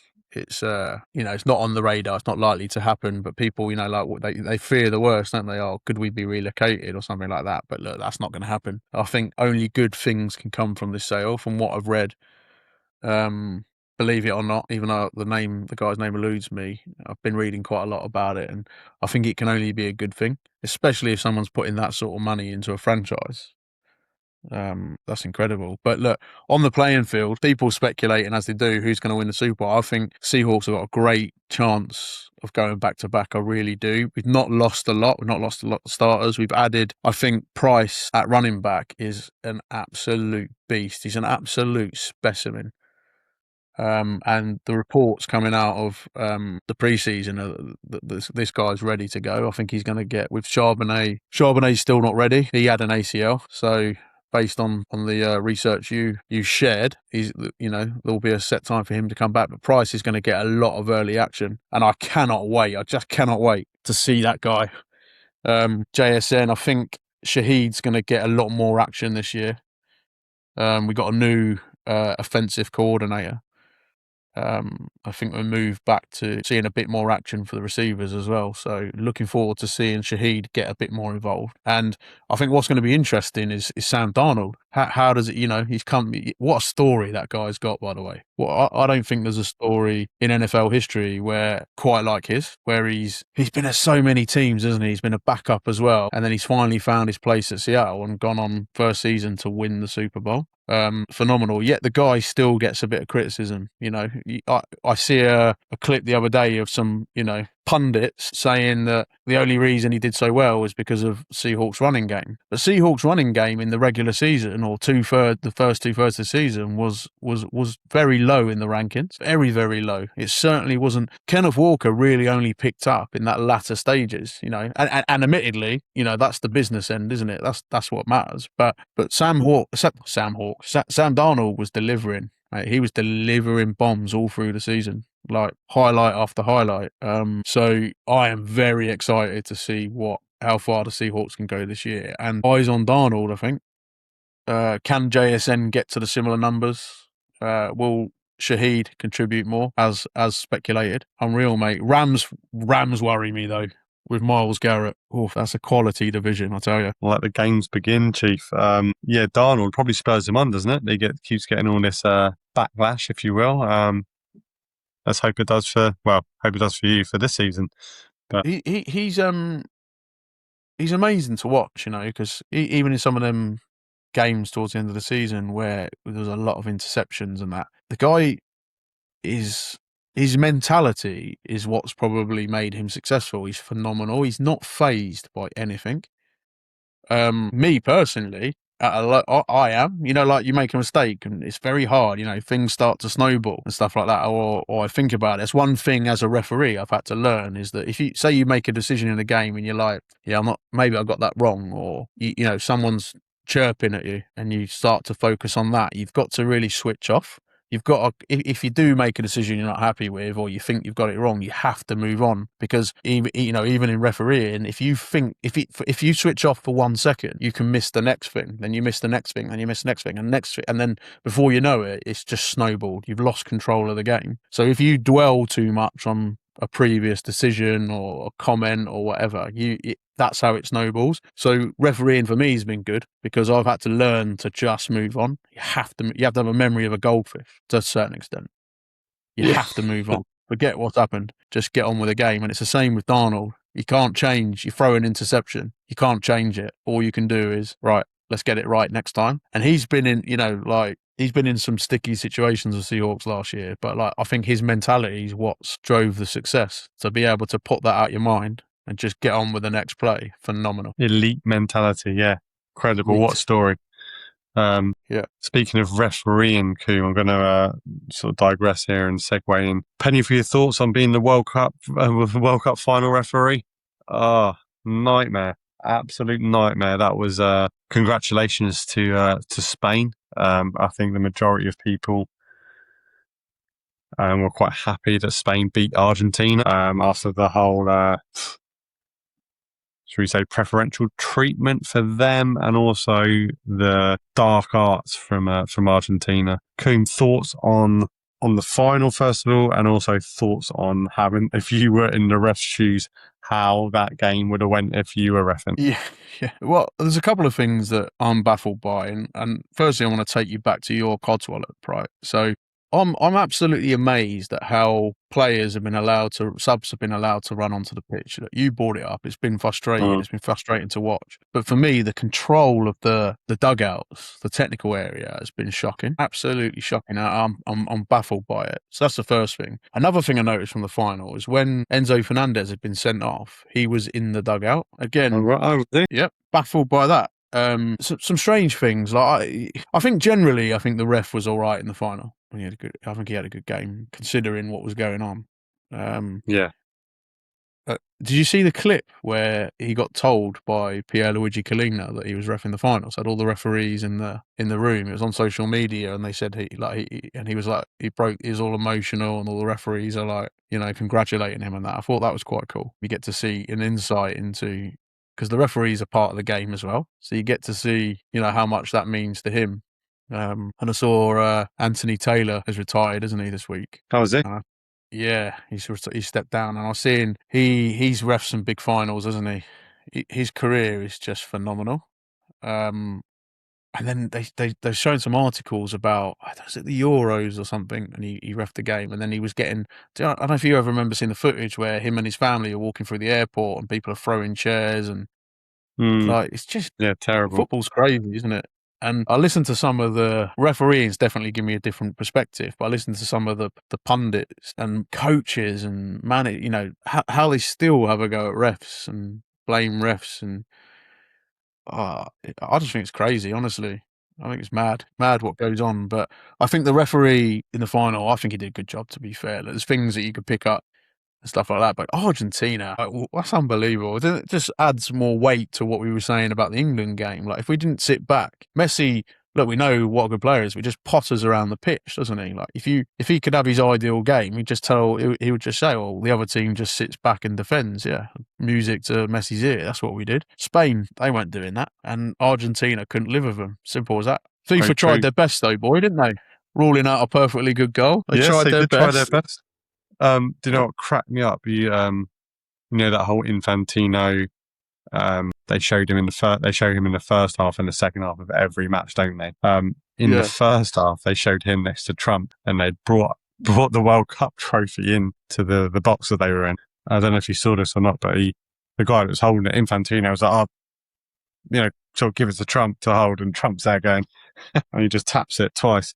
not on the radar. It's not likely to happen. But people, they fear the worst, don't they? Oh, could we be relocated or something like that? But look, that's not going to happen. I think only good things can come from this sale, from what I've read. Believe it or not, even though the guy's name eludes me, I've been reading quite a lot about it, and I think it can only be a good thing, especially if someone's putting that sort of money into a franchise. That's incredible. But look, on the playing field, people speculating as they do who's going to win the Super Bowl. I think Seahawks have got a great chance of going back to back. I really do. We've not lost a lot. We've not lost a lot of starters. We've added, I think, Price at running back is an absolute beast. He's an absolute specimen. And the reports coming out of the preseason, this guy's ready to go. I think he's going to get with Charbonnet. Charbonnet's still not ready. He had an ACL, so based on the research you shared, there'll be a set time for him to come back. But Price is going to get a lot of early action, and I cannot wait. I just cannot wait to see that guy. JSN, I think Shaheed's going to get a lot more action this year. We got a new offensive coordinator. I think we moved back to seeing a bit more action for the receivers as well. So looking forward to seeing Shaheed get a bit more involved. And I think what's going to be interesting is Sam Darnold. How does it, he's come, what a story that guy's got, by the way. Well, I don't think there's a story in NFL history where quite like his, where he's been at so many teams, isn't he? He's been a backup as well. And then he's finally found his place at Seattle and gone on first season to win the Super Bowl. Phenomenal. Yet the guy still gets a bit of criticism. I see a clip the other day of some, pundits saying that the only reason he did so well was because of Seahawks running game. The Seahawks running game in the regular season, or the first 2/3 of the season, was very low in the rankings. Very, very low. It certainly wasn't. Kenneth Walker really only picked up in that latter stages, and admittedly, that's the business end, isn't it? That's what matters. But Sam Darnold was delivering. Right? He was delivering bombs all through the season, like highlight after highlight. So I am very excited to see how far the Seahawks can go this year. And eyes on Darnold, I think. Can JSN get to the similar numbers? Will Shaheed contribute more, as speculated? Unreal, mate. Rams worry me though. With Myles Garrett. Oh, that's a quality division, I tell you. Let the games begin, Chief. Darnold probably spurs him on, doesn't it? He keeps getting all this backlash, if you will. Let's hope it does for you for this season. But he's amazing to watch, because even in some of them games towards the end of the season where there's a lot of interceptions and that, the guy his mentality is what's probably made him successful. He's phenomenal. He's not fazed by anything. Me personally, I am. Like you make a mistake and it's very hard. Things start to snowball and stuff like that. Or I think about it. It's one thing as a referee I've had to learn is that if you say you make a decision in a game and you're like, maybe I got that wrong, or someone's chirping at you and you start to focus on that, you've got to really switch off. You've got to, if you do make a decision you're not happy with, or you think you've got it wrong, you have to move on, because even in refereeing, if you switch off for 1 second, you can miss the next thing, then you miss the next thing, then you miss the next thing, and then before you know it, it's just snowballed. You've lost control of the game. So if you dwell too much on a previous decision or a comment or whatever. That's how it snowballs. So refereeing for me has been good because I've had to learn to just move on. You have to have a memory of a goldfish to a certain extent. You have to move on. Forget what's happened. Just get on with the game. And it's the same with Darnold. You can't change. You throw an interception. You can't change it. All you can do is, right, let's get it right next time. And he's been in, he's been in some sticky situations with Seahawks last year. But I think his mentality is what's drove the success. To be able to put that out your mind and just get on with the next play. Phenomenal. Elite mentality. Yeah. Incredible. Elite. What a story. Speaking of refereeing, Coom, I'm going to sort of digress here and segue in. Penny, for your thoughts on being the World Cup final referee? Nightmare, absolute nightmare. That was congratulations to Spain. I think the majority of people were quite happy that Spain beat Argentina after the whole. Should we say preferential treatment for them, and also the dark arts from Argentina. Coom, thoughts on the final first of all, and also thoughts on having, if you were in the ref's shoes, how that game would have went if you were reffing. Yeah. Well, there's a couple of things that I'm baffled by, and firstly, I want to take you back to your Codswollop, right? So I'm absolutely amazed at how subs have been allowed to run onto the pitch. You brought it up. It's been frustrating. It's been frustrating to watch. But for me, the control of the dugouts, the technical area, has been shocking. Absolutely shocking. I'm baffled by it. So that's the first thing. Another thing I noticed from the final is when Enzo Fernandez had been sent off, he was in the dugout again. Yep, baffled by that. Some strange things. I think generally, the ref was all right in the final. I think he had a good game considering what was going on. Yeah. Did you see the clip where he got told by Pierluigi Collina that he was reffing the finals? Had all the referees in the room. It was on social media, and they said he was all emotional, and all the referees are congratulating him and that. I thought that was quite cool. You get to see an insight into, because the referees are part of the game as well, so you get to see how much that means to him. And I saw Anthony Taylor has retired, isn't he, this week? How was it? Yeah, he stepped down, and I was seeing he's reffed some big finals, hasn't he? His career is just phenomenal. And then they've shown some articles about, I don't know, is it the Euros or something, and he reffed the game, and then he was getting. I don't know if you ever remember seeing the footage where him and his family are walking through the airport and people are throwing chairs and it's just terrible. Football's crazy, isn't it? And I listened to some of the referees, definitely give me a different perspective, but I listened to some of the pundits and coaches and how they still have a go at refs and blame refs. And I just think it's crazy, honestly. I think it's mad what goes on. But I think the referee in the final, I think he did a good job, to be fair. There's things that you could pick up and stuff like that. But Argentina, that's unbelievable. It just adds more weight to what we were saying about the England game. If we didn't sit back, Messi, look, we know what a good player is. We just potters around the pitch, doesn't he? If he could have his ideal game, he would just say, well, the other team just sits back and defends. Yeah, music to Messi's ear. That's what we did. Spain, they weren't doing that, and Argentina couldn't live with them. Simple as that. FIFA tried their best, though, boy, didn't they? Ruling out a perfectly good goal. They tried their best. Do you know what cracked me up? That whole Infantino. They showed him in the first half and the second half of every match, don't they? In the first half, they showed him next to Trump, and they brought the World Cup trophy into the box that they were in. I don't know if you saw this or not, but the guy that was holding it, Infantino, was like, sort of give it to Trump to hold, and Trump's there going, and he just taps it twice.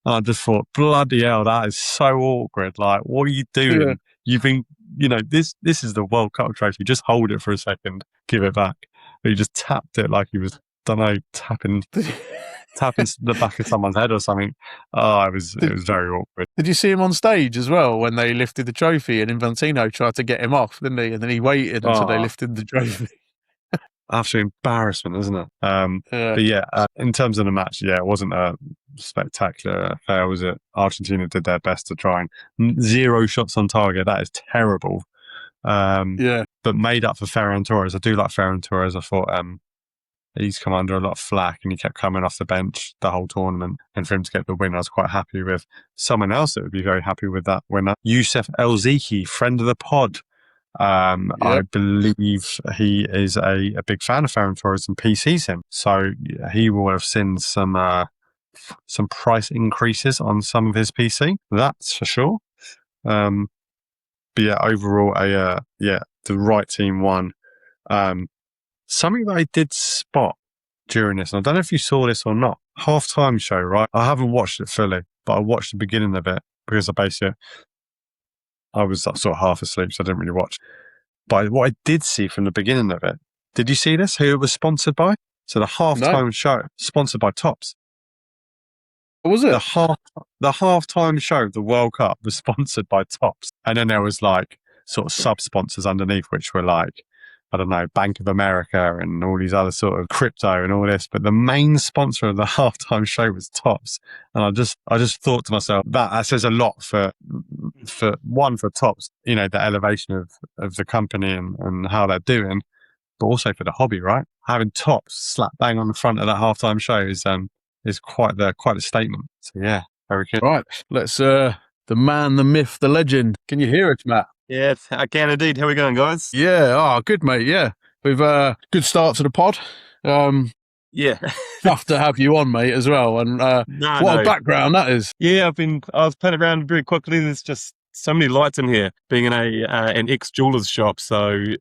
I just thought, bloody hell, that is so awkward. What are you doing? Yeah. You've been, this is the World Cup trophy. Just hold it for a second, give it back. But he just tapped it like he was, tapping the back of someone's head or something. It was very awkward. Did you see him on stage as well when they lifted the trophy and Infantino tried to get him off, didn't he? And then he waited until they lifted the trophy. Absolute embarrassment, isn't it? But in terms of the match, it wasn't a spectacular affair, was it? Argentina did their best to try and 0 shots on target. That is terrible. But made up for Ferran Torres. I do like Ferran Torres. I thought he's come under a lot of flack and he kept coming off the bench the whole tournament. And for him to get the win, I was quite happy with. Someone else that would be very happy with that winner, Youssef El-Zeki, friend of the pod. I believe he is a big fan of Ferran Torres and PCs him. So he will have seen some price increases on some of his PC. That's for sure. But yeah, overall, the right team won. Something that I did spot during this, and I don't know if you saw this or not, halftime show, right? I haven't watched it fully, but I watched the beginning of it because I was sort of half asleep, so I didn't really watch. But what I did see from the beginning of it, did you see this? Who it was sponsored by? So the halftime show, sponsored by Topps. What was it? The halftime show of the World Cup was sponsored by Topps. And then there was like sort of sub-sponsors underneath, which were like, I don't know, Bank of America and all these other sort of crypto and all this. But the main sponsor of the halftime show was Topps. And I just thought to myself, that says a lot for Topps, you know, the elevation of the company and how they're doing, but also for the hobby, right? Having Topps slap bang on the front of that halftime show is quite the statement. So yeah, very good. Right, let's the man, the myth, the legend. Can you hear it, Matt? Yeah, I can indeed. How are we going, guys? Yeah, good, mate. Yeah, we've good start to the pod. Yeah, Tough to have you on, mate, as well. And a background that is. Yeah, I was playing around very quickly. There's just so many lights in here. Being in an ex-jeweler's shop, so there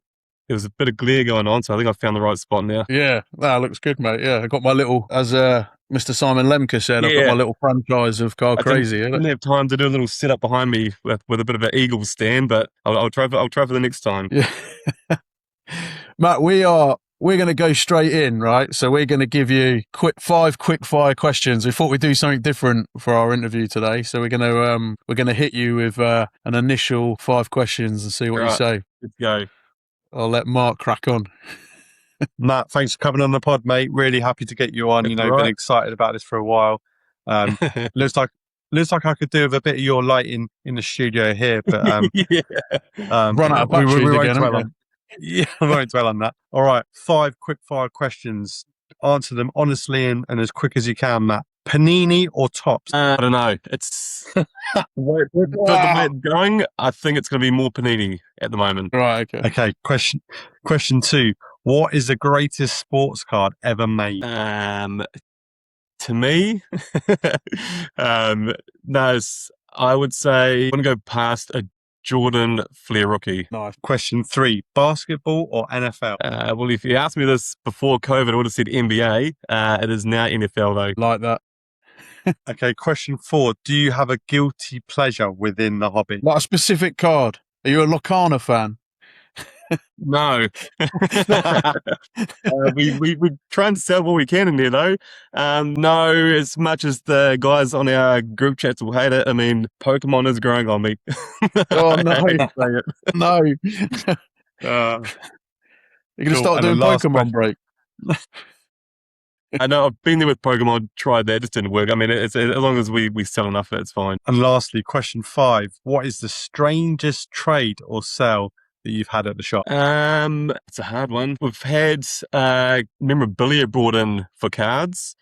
was a bit of glare going on. So I think I found the right spot now. Yeah, that looks good, mate. Yeah, I got my little, as Mr. Simon Lemke said, I've got my little franchise of Car Crazy. I didn't have time to do a little setup behind me with a bit of an eagle stand, but I'll try for the next time. Yeah, Matt, we're going to go straight in, right? So we're going to give you five quick fire questions. We thought we'd do something different for our interview today, so we're going to hit you with an initial 5 questions and see what you say. Let's go. I'll let Mark crack on. Matt, thanks for coming on the pod, mate. Really happy to get you on. That's been excited about this for a while. Looks like I could do with a bit of your lighting in the studio here, but run out of batteries again. Yeah, I won't dwell on that. All right, 5 quick fire questions. Answer them honestly and as quick as you can, Matt. Panini or Topps? I don't know. It's the way it's going. I think it's going to be more Panini at the moment. Right. Okay. Question 2. What is the greatest sports card ever made? To me, I would say I'm going to go past a Jordan Flair rookie. Nice. Question 3. Basketball or NFL? Well, if you asked me this before COVID, I would have said NBA. It is now NFL, though. Like that. Okay, question 4. Do you have a guilty pleasure within the hobby? Like a specific card? Are you a Locana fan? No. we try and sell what we can in there, though. No, as much as the guys on our group chats will hate it, I mean, Pokemon is growing on me. Oh, no. No. You're going to start doing Pokemon break. I know, I've been there with Pokemon, tried that, it just didn't work. I mean, it's as long as we sell enough of it, it's fine. And lastly, question 5. What is the strangest trade or sell that you've had at the shop? It's a hard one. We've had memorabilia brought in for cards.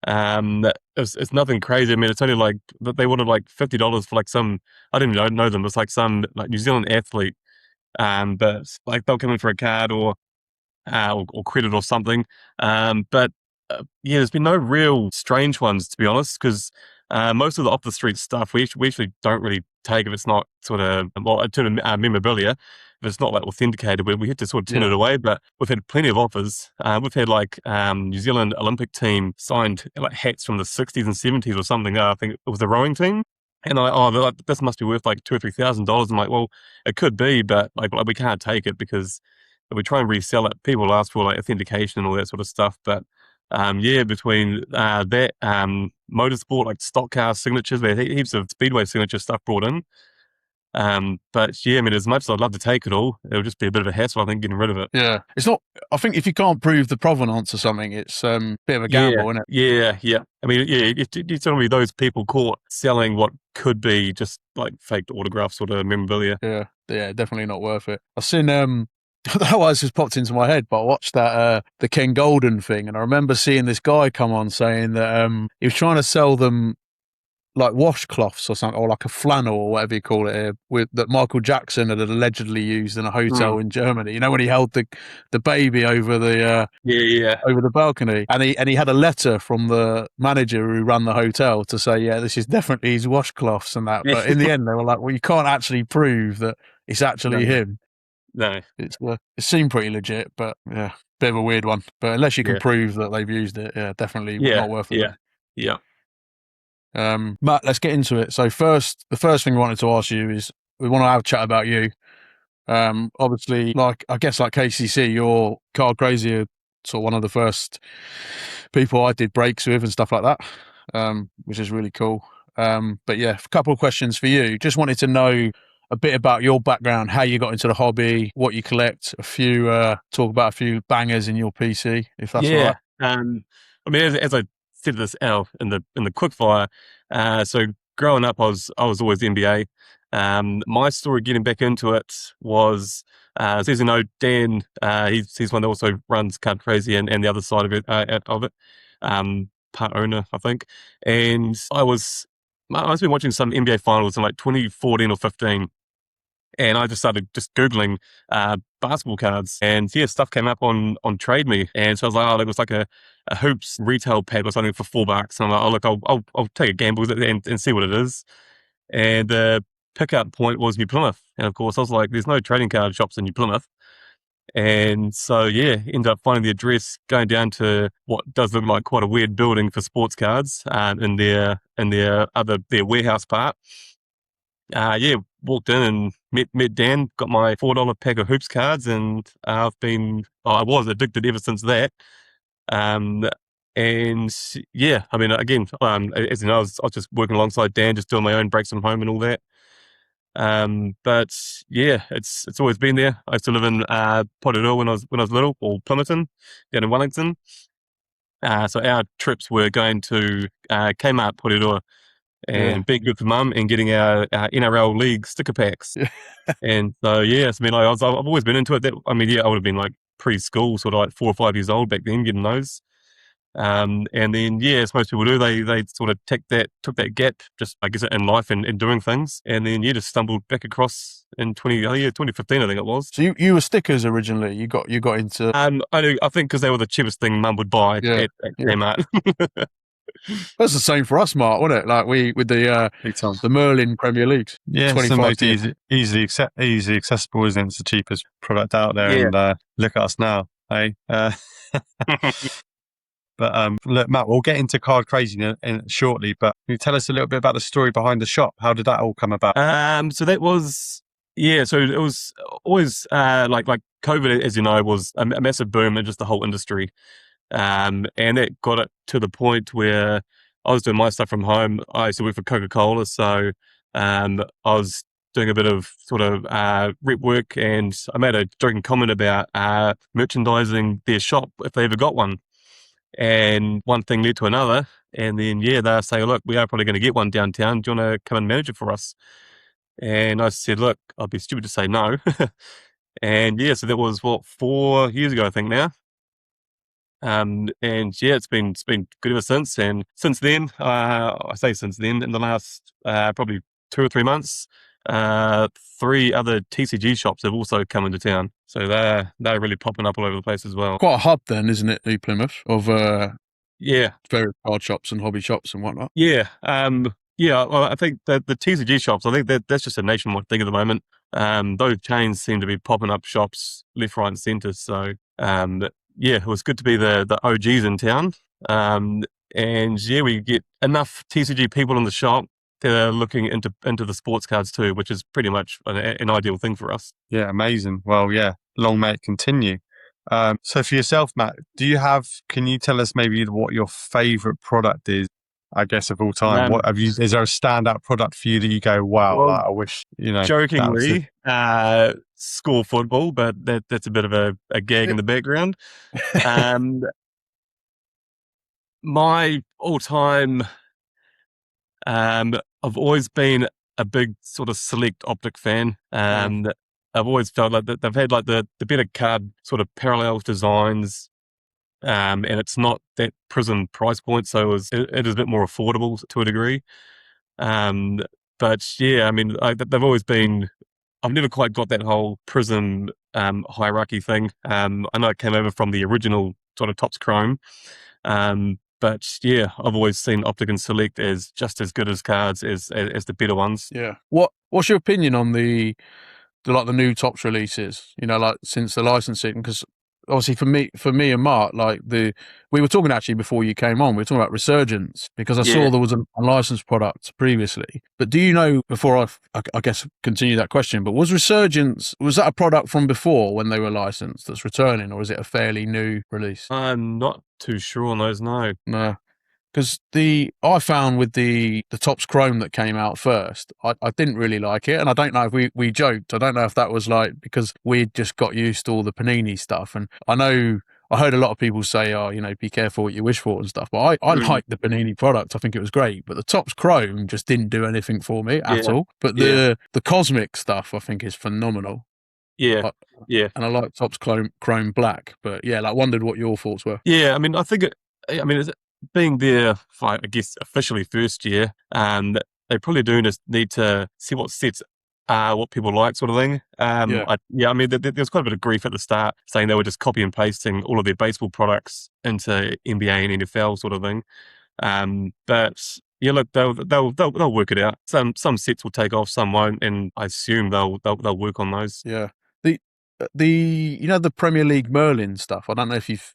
It's nothing crazy. I mean, it's only like they wanted like $50 for like some, I didn't even know them. It's like some like New Zealand athlete. But like they'll come in for a card or credit or something. But there's been no real strange ones, to be honest, because most of the off the street stuff we actually don't really take if it's not sort of memorabilia. If it's not like authenticated, we have to sort of turn it away. But we've had plenty of offers. We've had like New Zealand Olympic team signed like hats from the 60s and 70s or something. I think it was the rowing team. And this must be worth like $2,000 or $3,000. I'm like, well, it could be, but like we can't take it because if we try and resell it, people ask for like authentication and all that sort of stuff. But between that motorsport, like stock car signatures, there are heaps of speedway signature stuff brought in. But yeah, I mean, as much as I'd love to take it all, it'll just be a bit of a hassle, I think, getting rid of it. Yeah. It's not, I think if you can't prove the provenance of something, it's a bit of a gamble, isn't it? Yeah. I mean, it's going to be those people caught selling what could be just like faked autographs or the memorabilia. Yeah, definitely not worth it. I've seen I don't know why this just popped into my head, but I watched that the Ken Golden thing, and I remember seeing this guy come on saying that he was trying to sell them like washcloths or something, or like a flannel or whatever you call it, that Michael Jackson had allegedly used in a hotel in Germany. You know, when he held the baby over the over the balcony, and he had a letter from the manager who ran the hotel to say, yeah, this is definitely his washcloths and that. But in the end, they were like, well, you can't actually prove that it's actually him. No, It seemed pretty legit, but yeah, bit of a weird one. But unless you can prove that they've used it, definitely not worth it. Yeah. Matt, let's get into it. So the first thing we wanted to ask you is we want to have a chat about you. Obviously, like KCC, you're Card Crazy, are sort of one of the first people I did breaks with and stuff like that, which is really cool. But yeah, a couple of questions for you. Just wanted to know a bit about your background, how you got into the hobby, what you collect, talk about a few bangers in your PC, if that's all right. I mean, as I said this out in the quickfire, so growing up, I was always the NBA. My story getting back into it was, as you know, Dan, he's one that also runs Card Crazy and the other side of it, part owner, I think. And I've been watching some NBA finals in like 2014 or 15. And I just started Googling basketball cards, and stuff came up on Trade Me, and so I was like, oh, it was like a hoops retail pack or something for $4, and I'm like, oh look, I'll take a gamble with it and see what it is. And the pickup point was New Plymouth, and of course I was like, there's no trading card shops in New Plymouth, and so ended up finding the address, going down to what does look like quite a weird building for sports cards, in their warehouse part. Walked in and met Dan, got my $4 pack of hoops cards, and I was addicted ever since that. And I mean, again, as you know, I was just working alongside Dan, just doing my own breaks from home and all that. But it's always been there. I used to live in Porirua when I was little, or Plympton, down in Wellington. So our trips were going to Kmart Porirua, and being good for mum and getting our NRL league sticker packs. And so, I mean, I've always been into it. I would have been like preschool, sort of like 4 or 5 years old back then, getting those. And then, as most people do, they sort of took that gap, just I guess in life and doing things. And then, just stumbled back across in 2015, I think it was. So you were stickers originally. You got into. I think because they were the cheapest thing mum would buy at Kmart. That's the same for us, Mark, wasn't it? Like with the Merlin Premier Leagues. Yeah, it's the most easily accessible, isn't it? It's the cheapest product out there, and look at us now, hey. But look, Matt, we'll get into Card Crazy shortly. But can you tell us a little bit about the story behind the shop? How did that all come about? So that was So it was always like COVID, as you know, was a massive boom in just the whole industry. And it got it to the point where I was doing my stuff from home. I used to work for Coca-Cola, so I was doing a bit of sort of rep work, and I made a joking comment about merchandising their shop if they ever got one. And one thing led to another, and then they were saying, look, we are probably going to get one downtown. Do you want to come and manage it for us? And I said, look, I'd be stupid to say no. And so that was 4 years ago, I think now. And it's been good ever since. And since then, I say since then, in the last probably 2 or 3 months, 3 other TCG shops have also come into town. So they're really popping up all over the place as well. Quite a hub then, isn't it, New Plymouth, of various card shops and hobby shops and whatnot? Well, I think that the TCG shops, I think that's just a nationwide thing at the moment. Those chains seem to be popping up shops left, right, and centre. So it was good to be the OGs in town. And we get enough TCG people in the shop that are looking into the sports cards too, which is pretty much an ideal thing for us. Yeah, amazing. Well, long may it continue. So for yourself, Matt, can you tell us maybe what your favourite product is, I guess, of all time? Is there a standout product for you that you go, wow, well, I wish, jokingly, score football, but that's a bit of a gag in the background. My all-time, I've always been a big sort of Select Optic fan. I've always felt like that they've had like the better card sort of parallel designs. And it's not that Prism price point, so it is a bit more affordable to a degree. But yeah, I mean, they've always been. I've never quite got that whole Prism hierarchy thing. I know it came over from the original sort of Topps Chrome, but yeah, I've always seen Optic and Select as just as good as cards as the better ones. Yeah. What's your opinion on the new Topps releases? You know, like since the licensing, because obviously for me and Mark, like we were talking actually before you came on, we were talking about Resurgence because I saw there was an unlicensed product previously. But do you know, before I guess continue that question, but was Resurgence, was that a product from before when they were licensed that's returning, or is it a fairly new release? I'm not too sure on those, no. No. Because I found with the Topps Chrome that came out first, I didn't really like it. And I don't know if we joked. I don't know if that was like because we'd just got used to all the Panini stuff. And I heard a lot of people say, oh, you know, be careful what you wish for and stuff. But I liked the Panini product. I think it was great. But the Topps Chrome just didn't do anything for me at all. But the Cosmic stuff, I think, is phenomenal. Yeah. And I like Topps Chrome Black. But yeah, like wondered what your thoughts were. Yeah, I mean, being there for, I guess, officially first year, they probably do just need to see what sets are what people like, sort of thing. I mean, there was quite a bit of grief at the start saying they were just copy and pasting all of their baseball products into NBA and NFL, sort of thing. But yeah, look, they'll work it out. Some sets will take off, some won't, and I assume they'll work on those. Yeah, the you know, the Premier League Merlin stuff. I don't know if you've.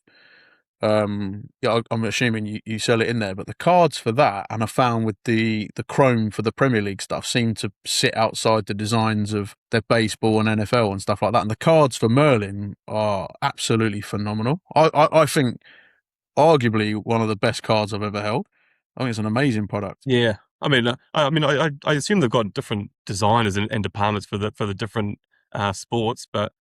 I'm assuming you sell it in there, but the cards for that, and I found with the Chrome for the Premier League stuff, seem to sit outside the designs of their baseball and NFL and stuff like that. And the cards for Merlin are absolutely phenomenal. I think arguably one of the best cards I've ever held. I think it's an amazing product. Yeah, I assume they've got different designers and departments for the different sports, but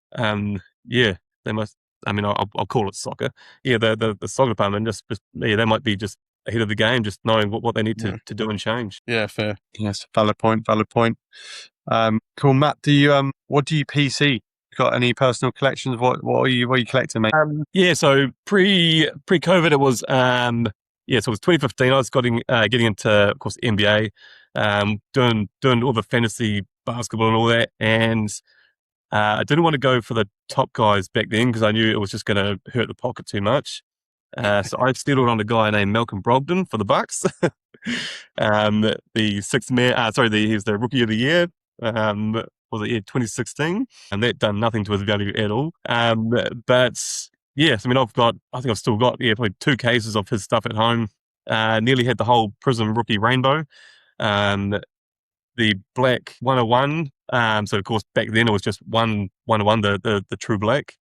yeah, they must. I mean, I'll call it soccer. Yeah, the soccer department they might be just ahead of the game, just knowing what they need to do and change. Yeah, fair. Yes, valid point. Cool, Matt. What do you PC? Got any personal collections? What are you collecting, mate? Yeah, so pre-COVID, it was so it was 2015. I was getting into, of course, NBA, doing all the fantasy basketball and all that, and I didn't want to go for the top guys back then because I knew it was just going to hurt the pocket too much. So I settled on a guy named Malcolm Brogdon for the Bucks. The sixth man, he was the rookie of the year. Was it 2016? And that done nothing to his value at all. But yes, I mean, I think I've still got probably 2 cases of his stuff at home. Nearly had the whole Prism rookie rainbow. The black 101. So of course back then it was just 101, the true black.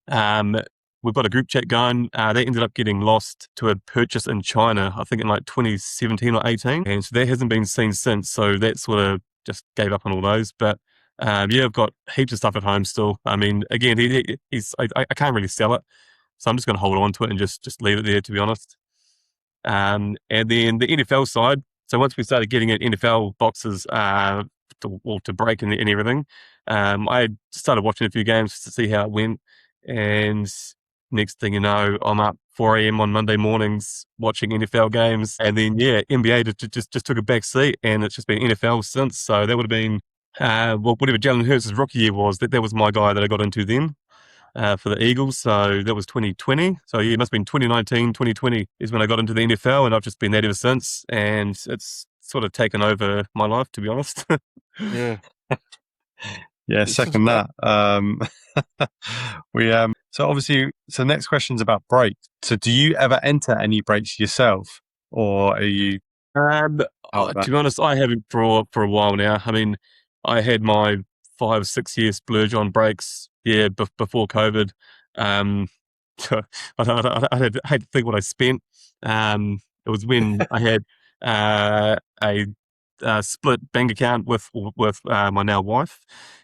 We've got a group chat going. They ended up getting lost to a purchase in China, I think in like 2017 or 18, and so that hasn't been seen since. So that sort of just gave up on all those. But I've got heaps of stuff at home still. I mean, again, I can't really sell it, so I'm just going to hold on to it and just leave it there, to be honest. And then the NFL side. So once we started getting in NFL boxes to break and everything, I started watching a few games just to see how it went. And next thing you know, I'm up 4 a.m. on Monday mornings watching NFL games. And then, NBA just took a back seat, and it's just been NFL since. So that would have been, whatever Jalen Hurts' rookie year was, that was my guy that I got into then. For the Eagles, so that was 2020. So it must have been 2019, 2020 is when I got into the NFL, and I've just been there ever since, and it's sort of taken over my life, to be honest. Yeah. Yeah, second that. So obviously, next question's about breaks. So do you ever enter any breaks yourself, or are you? To be honest, I haven't for a while now. I mean, I had my 5-6 year splurge on breaks. Yeah, before COVID, I hate to think what I spent. It was when I had a split bank account with my now wife,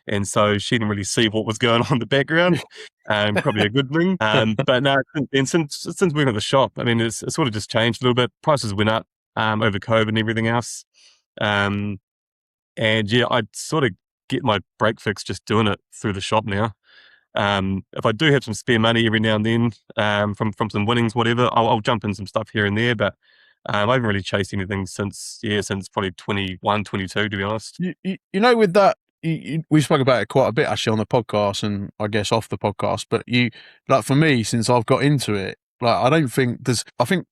and so she didn't really see what was going on in the background. Probably a good thing. But no, since we've at the shop, I mean, it's sort of just changed a little bit. Prices went up over COVID and everything else. And yeah, I sort of get my break fix just doing it through the shop now. If I do have some spare money every now and then, from some winnings, whatever, I'll jump in some stuff here and there. But I haven't really chased anything since probably 21, 22, to be honest. You know, with that, we spoke about it quite a bit actually on the podcast, and I guess off the podcast. But like for me, since I've got into it, like I don't think I think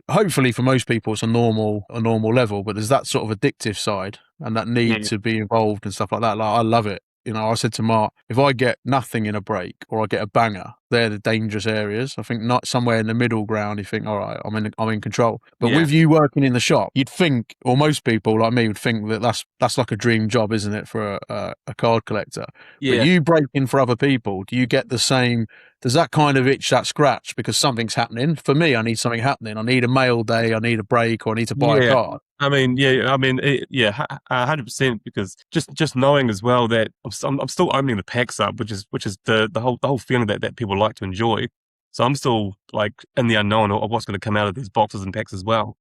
hopefully for most people it's a normal level, but there's that sort of addictive side and that need to be involved and stuff like that. Like I love it. You know, I said to Mark, if I get nothing in a break or I get a banger, they're the dangerous areas. I think not somewhere in the middle ground. You think, all right, I'm in control. But with you working in the shop, you'd think, or most people like me would think that that's like a dream job, isn't it, for a card collector? Yeah. But you breaking for other people, do you get the same? Does that kind of itch that scratch because something's happening? For me, I need something happening. I need a mail day. I need a break, or I need to buy a card. I mean, 100%, because just knowing as well that I'm still opening the packs up, which is the whole feeling that people like to enjoy. So I'm still like in the unknown of what's going to come out of these boxes and packs as well.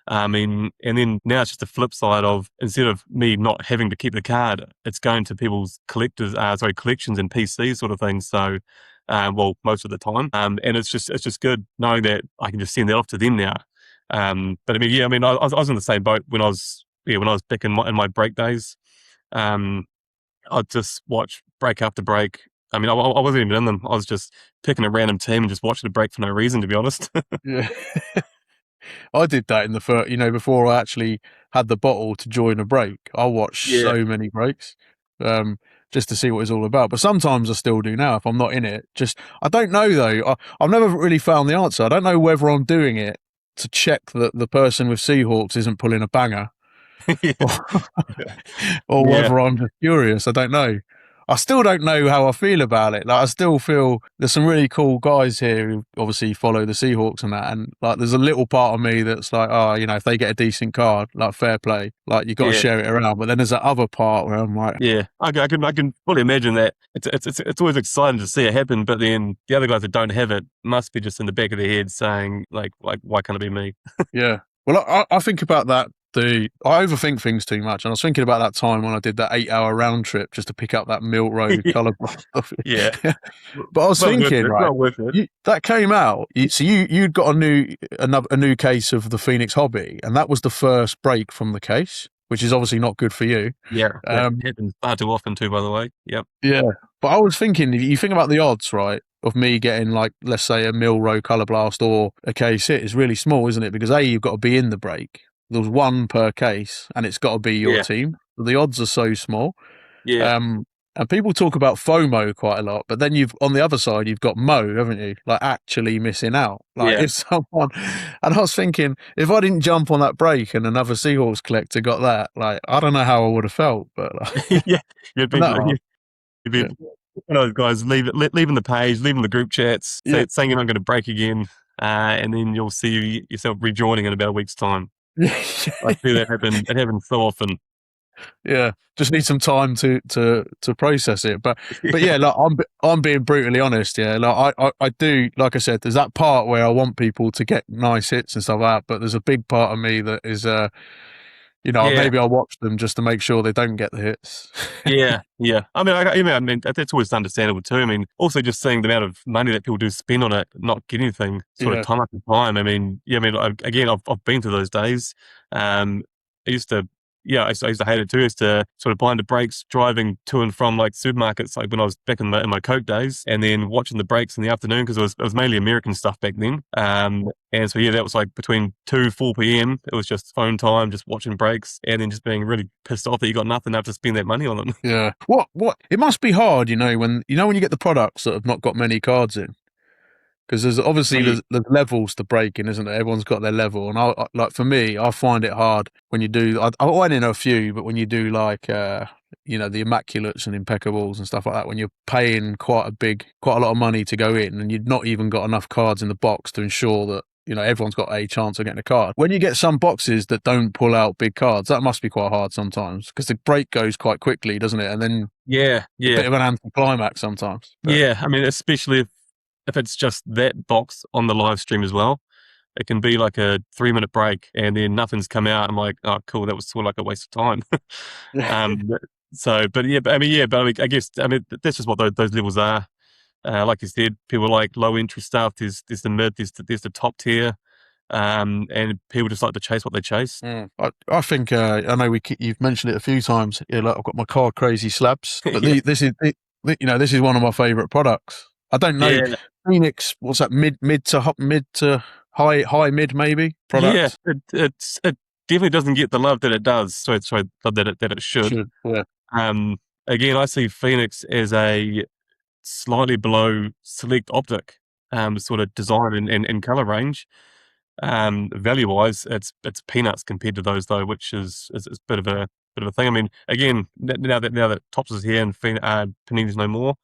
I mean, and then now it's just the flip side of, instead of me not having to keep the card, it's going to people's collections and PCs sort of thing. So, most of the time, and it's just good knowing that I can just send that off to them now. But I mean, I was in the same boat when I was back in my break days. I'd just watch break after break. I mean, I wasn't even in them. I was just picking a random team and just watching the break for no reason, to be honest. Yeah. I did that in the first, before I actually had the bottle to join a break. I watched so many breaks, just to see what it's all about. But sometimes I still do now if I'm not in it. I don't know though. I've never really found the answer. I don't know whether I'm doing it to check that the person with Seahawks isn't pulling a banger, or whether I'm just curious. I don't know. I still don't know how I feel about it. Like I still feel there's some really cool guys here who obviously follow the Seahawks and that, and like there's a little part of me that's like, if they get a decent card, like fair play, like you got to share it around. But then there's that other part where I'm like, I can fully imagine that. It's always exciting to see it happen, but then the other guys that don't have it must be just in the back of their head saying like why can't it be me? Yeah. Well, I think about that. I overthink things too much, and I was thinking about that time when I did that 8-hour round trip just to pick up that Milk Road colour stuff. Yeah, but I was thinking, right, that came out. You'd got a new case of the Phoenix Hobby, and that was the first break from the case, which is obviously not good for you. Yeah, happens far too often too, by the way. Yep. Yeah, but I was thinking, if you think about the odds, right, of me getting like, let's say, a Milrow Colour Blast or a case hit is really small, isn't it? Because you've got to be in the break. There's one per case, and it's got to be your team. The odds are so small. Yeah. And people talk about FOMO quite a lot, but then on the other side, you've got Mo, haven't you? Like actually missing out. Like if someone, and I was thinking, if I didn't jump on that break and another Seahawks collector got that, like I don't know how I would have felt, but like, you'd be one of those guys leaving the page, leaving the group chats, saying you're not going to break again, and then you'll see yourself rejoining in about a week's time. I see that happen. It happens so often. Yeah, just need some time to process it. But yeah, like I'm being brutally honest. Yeah, like I do. Like I said, there's that part where I want people to get nice hits and stuff like that. But there's a big part of me that is, maybe I'll watch them just to make sure they don't get the hits. Yeah. I mean, that's always understandable too. I mean, also just seeing the amount of money that people do spend on it, not get anything, sort of time after time. I mean, again, I've been through those days. I used to hate it too. I used to sort of buy into breaks, driving to and from like supermarkets, like when I was back in my Coke days, and then watching the breaks in the afternoon because it was mainly American stuff back then. And so that was like between 2-4 p.m. It was just phone time, just watching breaks, and then just being really pissed off that you got nothing enough to spend that money on them. Yeah. What? It must be hard, when you get the products that have not got many cards in. Because there's obviously there's levels to breaking, isn't there? Everyone's got their level, and like for me, I find it hard when you do. I went in a few, but when you do like the Immaculates and Impeccables and stuff like that, when you're paying quite a lot of money to go in, and you've not even got enough cards in the box to ensure that everyone's got a chance of getting a card. When you get some boxes that don't pull out big cards, that must be quite hard sometimes because the break goes quite quickly, doesn't it? And then a bit of an anticlimax sometimes. But, I mean, especially if it's just that box on the live stream as well, it can be like a 3-minute break and then nothing's come out. I'm like, oh, cool. That was sort of like a waste of time. but I mean, I guess, I mean, that's just what those levels are. Like you said, people like low entry stuff. There's the mid, there's the top tier, and people just like to chase what they chase. I think I know you've mentioned it a few times. Yeah, like I've got my card crazy slabs, but Yeah. this is this is one of my favourite products. I don't know Yeah. Phoenix. What's that? Mid to high mid maybe Yeah, product. it definitely doesn't get the love that it does. So that it should. Yeah. Again, I see Phoenix as a slightly below Select Optic, sort of design and color range. Value wise, it's peanuts compared to those though, which is a bit of a thing. I mean, again, now that Tops is here and Panini's no more,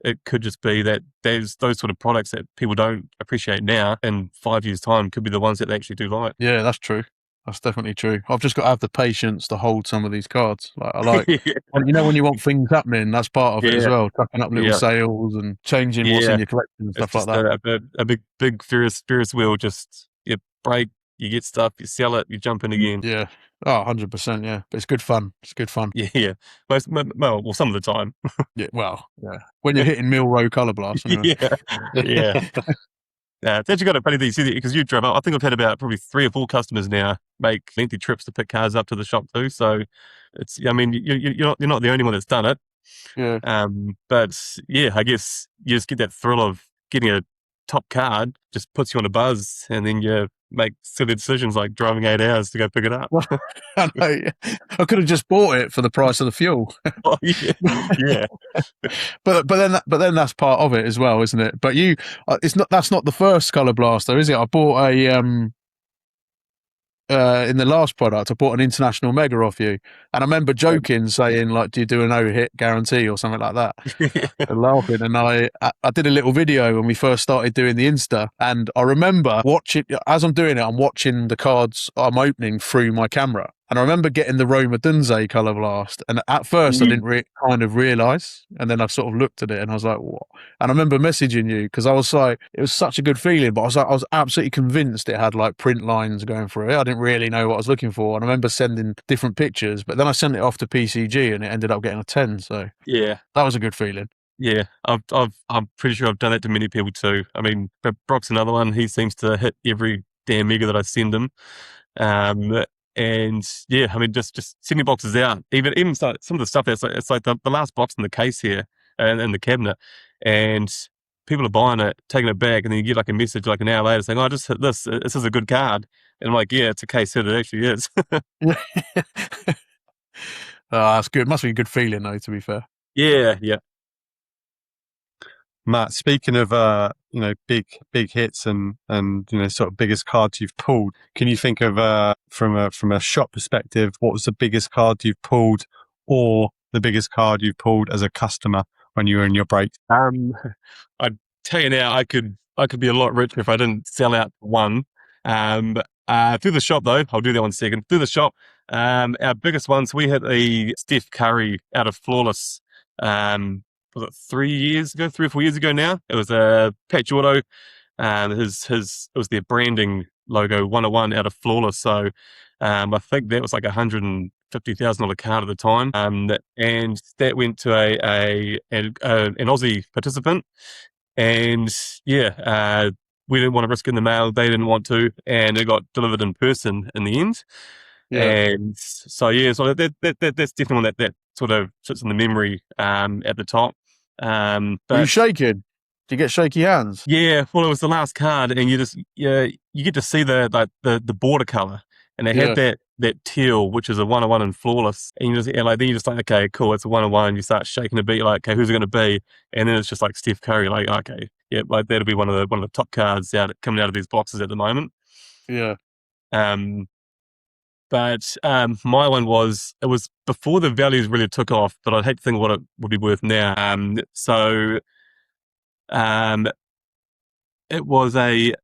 it could just be that there's those sort of products that people don't appreciate now. In 5 years' time, could be the ones that they actually do like. Yeah, that's true. That's definitely true. I've just got to have the patience to hold some of these cards. Like I like, and you know, when you want things happening, that's part of it as well. Chucking up little sales and changing what's in your collection and It's stuff like just that. a big Ferris wheel. Just you break, you get stuff, you sell it, you jump in again. Yeah. Oh, 100%. Yeah. But it's good fun. It's good fun. Yeah. Well, some of the time. Yeah. Well, yeah. When you're hitting Mill Row Colour Blast. Anyway. Yeah. It's actually got a funny thing, you see, because you drove up. I think I've had about probably 3 or 4 customers now make lengthy trips to pick cars up to the shop too. So it's, I mean, you're not the only one that's done it. Yeah. But yeah, I guess you just get that thrill of getting a top card, just puts you on a buzz, and then you make silly decisions like driving 8 hours to go pick it up. I know. I could have just bought it for the price of the fuel. Oh, yeah. but then that's part of it as well, isn't it? But that's not the first Colour Blaster, is it? I bought in the last product, I bought an international mega off you, and I remember joking, saying like, "Do you do a no-hit guarantee or something like that?" And laughing. And I did a little video when we first started doing the Insta, and I remember watching as I'm doing it. I'm watching the cards I'm opening through my camera, and I remember getting the Roma Dunze Colour Blast, and at first I didn't kind of realise, and then I sort of looked at it and I was like, "What?" And I remember messaging you because I was like, it was such a good feeling, but I was absolutely convinced it had like print lines going through it. I didn't really know what I was looking for, and I remember sending different pictures, but then I sent it off to PCG and it ended up getting a 10. So yeah, that was a good feeling. Yeah, I'm pretty sure I've done that to many people too. I mean, Brock's another one. He seems to hit every damn mega that I send him. And yeah, I mean, just sending boxes out. Even some of the stuff that's like, it's like the last box in the case here and in the cabinet, and people are buying it, taking it back, and then you get like a message like an hour later saying, "Oh, I just hit this. This is a good card." And I'm like, "Yeah, it's a case hit. It actually is." That's good. Must be a good feeling though, to be fair. Yeah. Matt, speaking of big hits and sort of biggest cards you've pulled, can you think of from a shop perspective, what was the biggest card you've pulled, or the biggest card you've pulled as a customer when you were in your break? I'd tell you now, I could be a lot richer if I didn't sell out one. Through the shop though, I'll do that one second. Through the shop, our biggest ones, we hit a Steph Currie out of Flawless. Was it 3 or 4 years ago now? It was a patch auto. It was their branding logo 101 out of Flawless. So I think that was like $150,000 card at the time. And that went to an Aussie participant. And yeah, we didn't want to risk it in the mail. They didn't want to, and it got delivered in person in the end. Yeah. And so that's definitely one that sort of sits in the memory at the top. But were you shaking? Do you get shaky hands? Yeah, well, it was the last card, and you get to see the border color, and it had that teal, which is a 101 in Flawless, and then you're just like, okay, cool, it's a 101. You start shaking a bit, like, okay, who's it going to be? And then it's just like Steph Currie, like, okay, yeah, like that'll be one of the top cards coming out of these boxes at the moment. Yeah. But my one was before the values really took off, but I'd hate to think what it would be worth now. It was a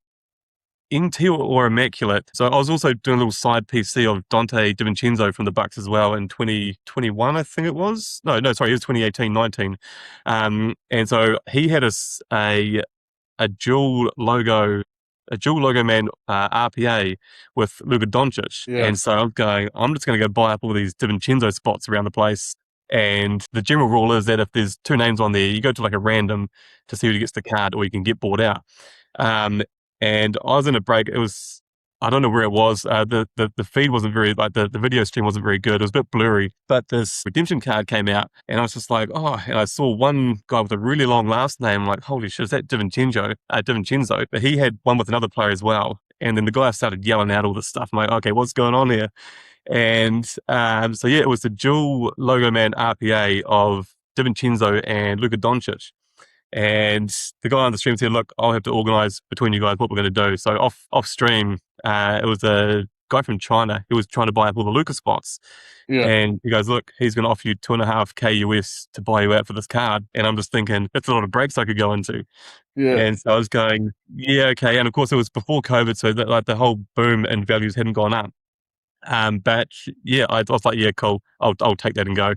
Intel or Immaculate. So I was also doing a little side PC of Dante DiVincenzo from the Bucks as well in 2021, I think it was. No, sorry, it was 2018-19. And so he had a dual logo man RPA with Luka Doncic. Yeah. And so I'm just going to go buy up all these DiVincenzo spots around the place And the general rule is that if there's 2 names on there, you go to like a random to see who gets the card, or you can get bought out. And I was in a break. It was, I don't know where it was. The feed wasn't very, like the video stream wasn't very good. It was a bit blurry, but this redemption card came out and I was just like, oh, and I saw one guy with a really long last name. I'm like, holy shit, is that DiVincenzo? But he had one with another player as well. And then the guy started yelling out all this stuff. I'm like, okay, what's going on here? And so yeah, it was the dual logo man RPA of DiVincenzo and Luka Doncic. And the guy on the stream said, look, I'll have to organize between you guys what we're going to do. So off stream, it was a guy from China who was trying to buy up all the Luka spots. Yeah. And he goes, look, he's going to offer you $2.5K US to buy you out for this card. And I'm just thinking, that's a lot of breaks I could go into. Yeah. And so I was going, yeah, okay. And of course it was before COVID, so that, like, the whole boom in values hadn't gone up. But yeah, I was like, yeah, cool. I'll take that and go.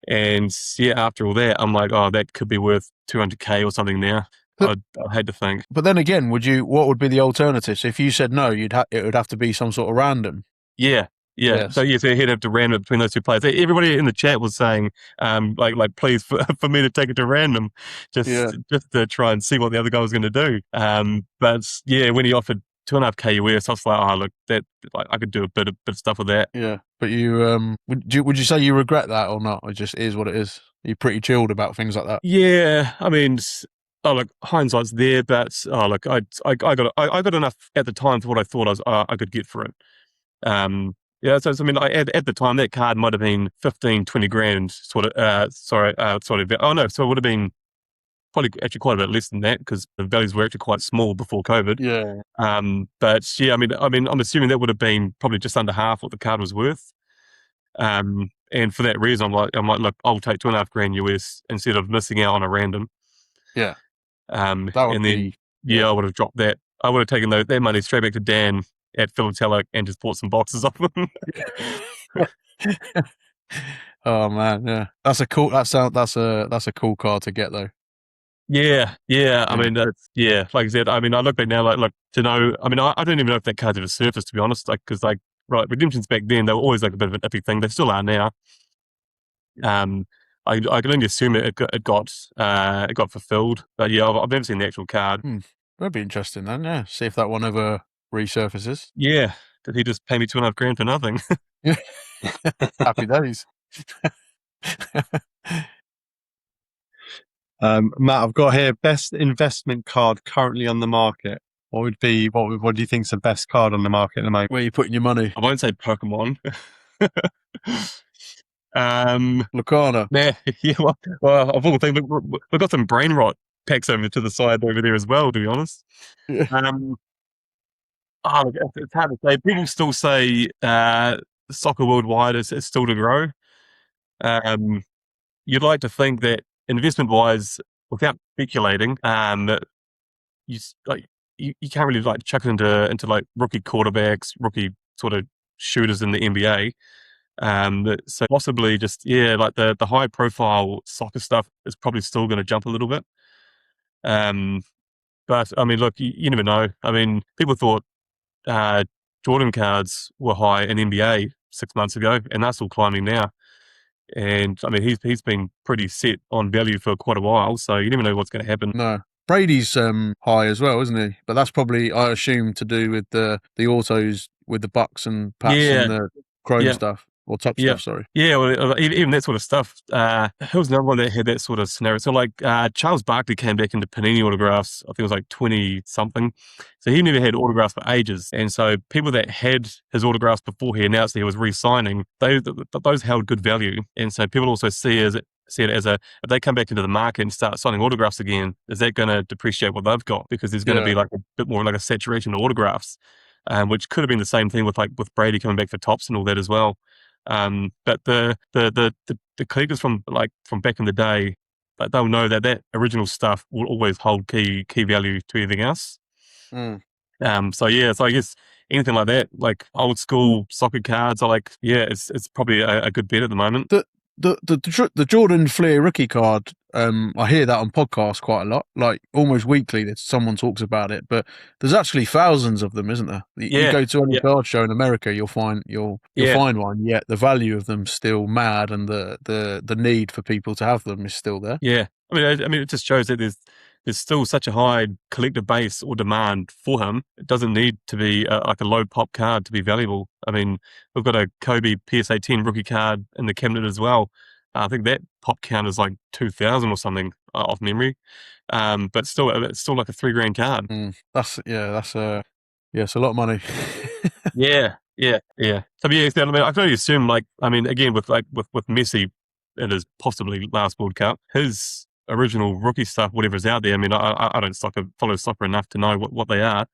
And yeah, after all that, I'm like, oh, that could be worth 200K or something now. I'd hate to think. But then again, what would be the alternative? So if you said no, it would have to be some sort of random. Yeah. Yes. So yeah, so he'd have to random between those two players. Everybody in the chat was saying, like please for me to take it to random, just to try and see what the other guy was going to do. But yeah, when he offered 2.5K US, I was like, oh look, that, like, I could do a bit of stuff with that. Yeah, but you would you say you regret that or not? It just is what it is. You're pretty chilled about things like that. Yeah, I mean, oh look, hindsight's there, but oh look, I got enough at the time for what I thought I could get for it. Yeah, so I mean, at the time that card might have been 15, 20 grand sort of. Oh no, so it would have been probably actually quite a bit less than that because the values were actually quite small before COVID. Yeah. But yeah, I mean, I'm assuming that would have been probably just under half what the card was worth. And for that reason, I'm like, look, I'll take 2.5 grand US instead of missing out on a random. Yeah. And then I would have dropped that. I would have taken that money straight back to Dan at Philatelic and just bought some boxes off them. Oh man, yeah, that's a cool card to get though. Yeah. I mean, like I said, I mean, I look back now, like to know. I mean, I don't even know if that card's ever surfaced, to be honest. Like, because redemptions back then, they were always like a bit of an iffy thing. They still are now. I can only assume it got fulfilled, but yeah, I've never seen the actual card. That'd be interesting then. Yeah, see if that one ever resurfaces. Yeah, did he just pay me 2.5 grand for nothing? Happy days. Matt, I've got here best investment card currently on the market. What do you think's the best card on the market at the moment? Where are you putting your money? I won't say Pokemon. Lucana. Yeah. Well, of all the things, we've got some brain rot packs over to the side over there as well, to be honest. Yeah. It's hard to say. People still say soccer worldwide is still to grow. You'd like to think that investment-wise, without speculating, you can't really like chuck it into like rookie quarterbacks, rookie sort of shooters in the NBA. So possibly just like the high-profile soccer stuff is probably still going to jump a little bit. But I mean, look, you never know. I mean, people thought Jordan cards were high in NBA 6 months ago, and they're still climbing now. And I mean, he's been pretty set on value for quite a while, so you never know what's going to happen. No, Brady's high as well, isn't he? But that's probably, I assume, to do with the autos with the Bucks and Pats and the Chrome stuff. Or top stuff, sorry. Yeah, well, even that sort of stuff. Who was another one that had that sort of scenario? So, like, Charles Barkley came back into Panini autographs, I think it was like 20-something. So he never had autographs for ages. And so people that had his autographs before he announced that he was re-signing, those held good value. And so people also see it as if they come back into the market and start signing autographs again, is that going to depreciate what they've got? Because there's going to be like a bit more like a saturation of autographs, which could have been the same thing with Brady coming back for tops and all that as well. But the collectors from back in the day, like, they'll know that original stuff will always hold key value to anything else. So I guess anything like that, like old school soccer cards, are it's probably a good bet at the moment. The Jordan Fleer rookie card, I hear that on podcasts quite a lot, like almost weekly. That someone talks about it, but there's actually thousands of them, isn't there? You go to any card show in America, you'll find find one. Yet the value of them still mad, and the need for people to have them is still there. Yeah, I mean, it just shows that there's still such a high collector base or demand for him. It doesn't need to be like a low pop card to be valuable. I mean, we've got a Kobe PSA 10 rookie card in the cabinet as well. I think that pop count is like 2,000 or something off memory. But still, it's still like a $3,000 card. That's it's a lot of money. Yeah. So I mean, I can only assume, like, I mean, again, with Messi in his possibly last World Cup, his original rookie stuff, whatever's out there. I mean, I don't follow soccer enough to know what they are.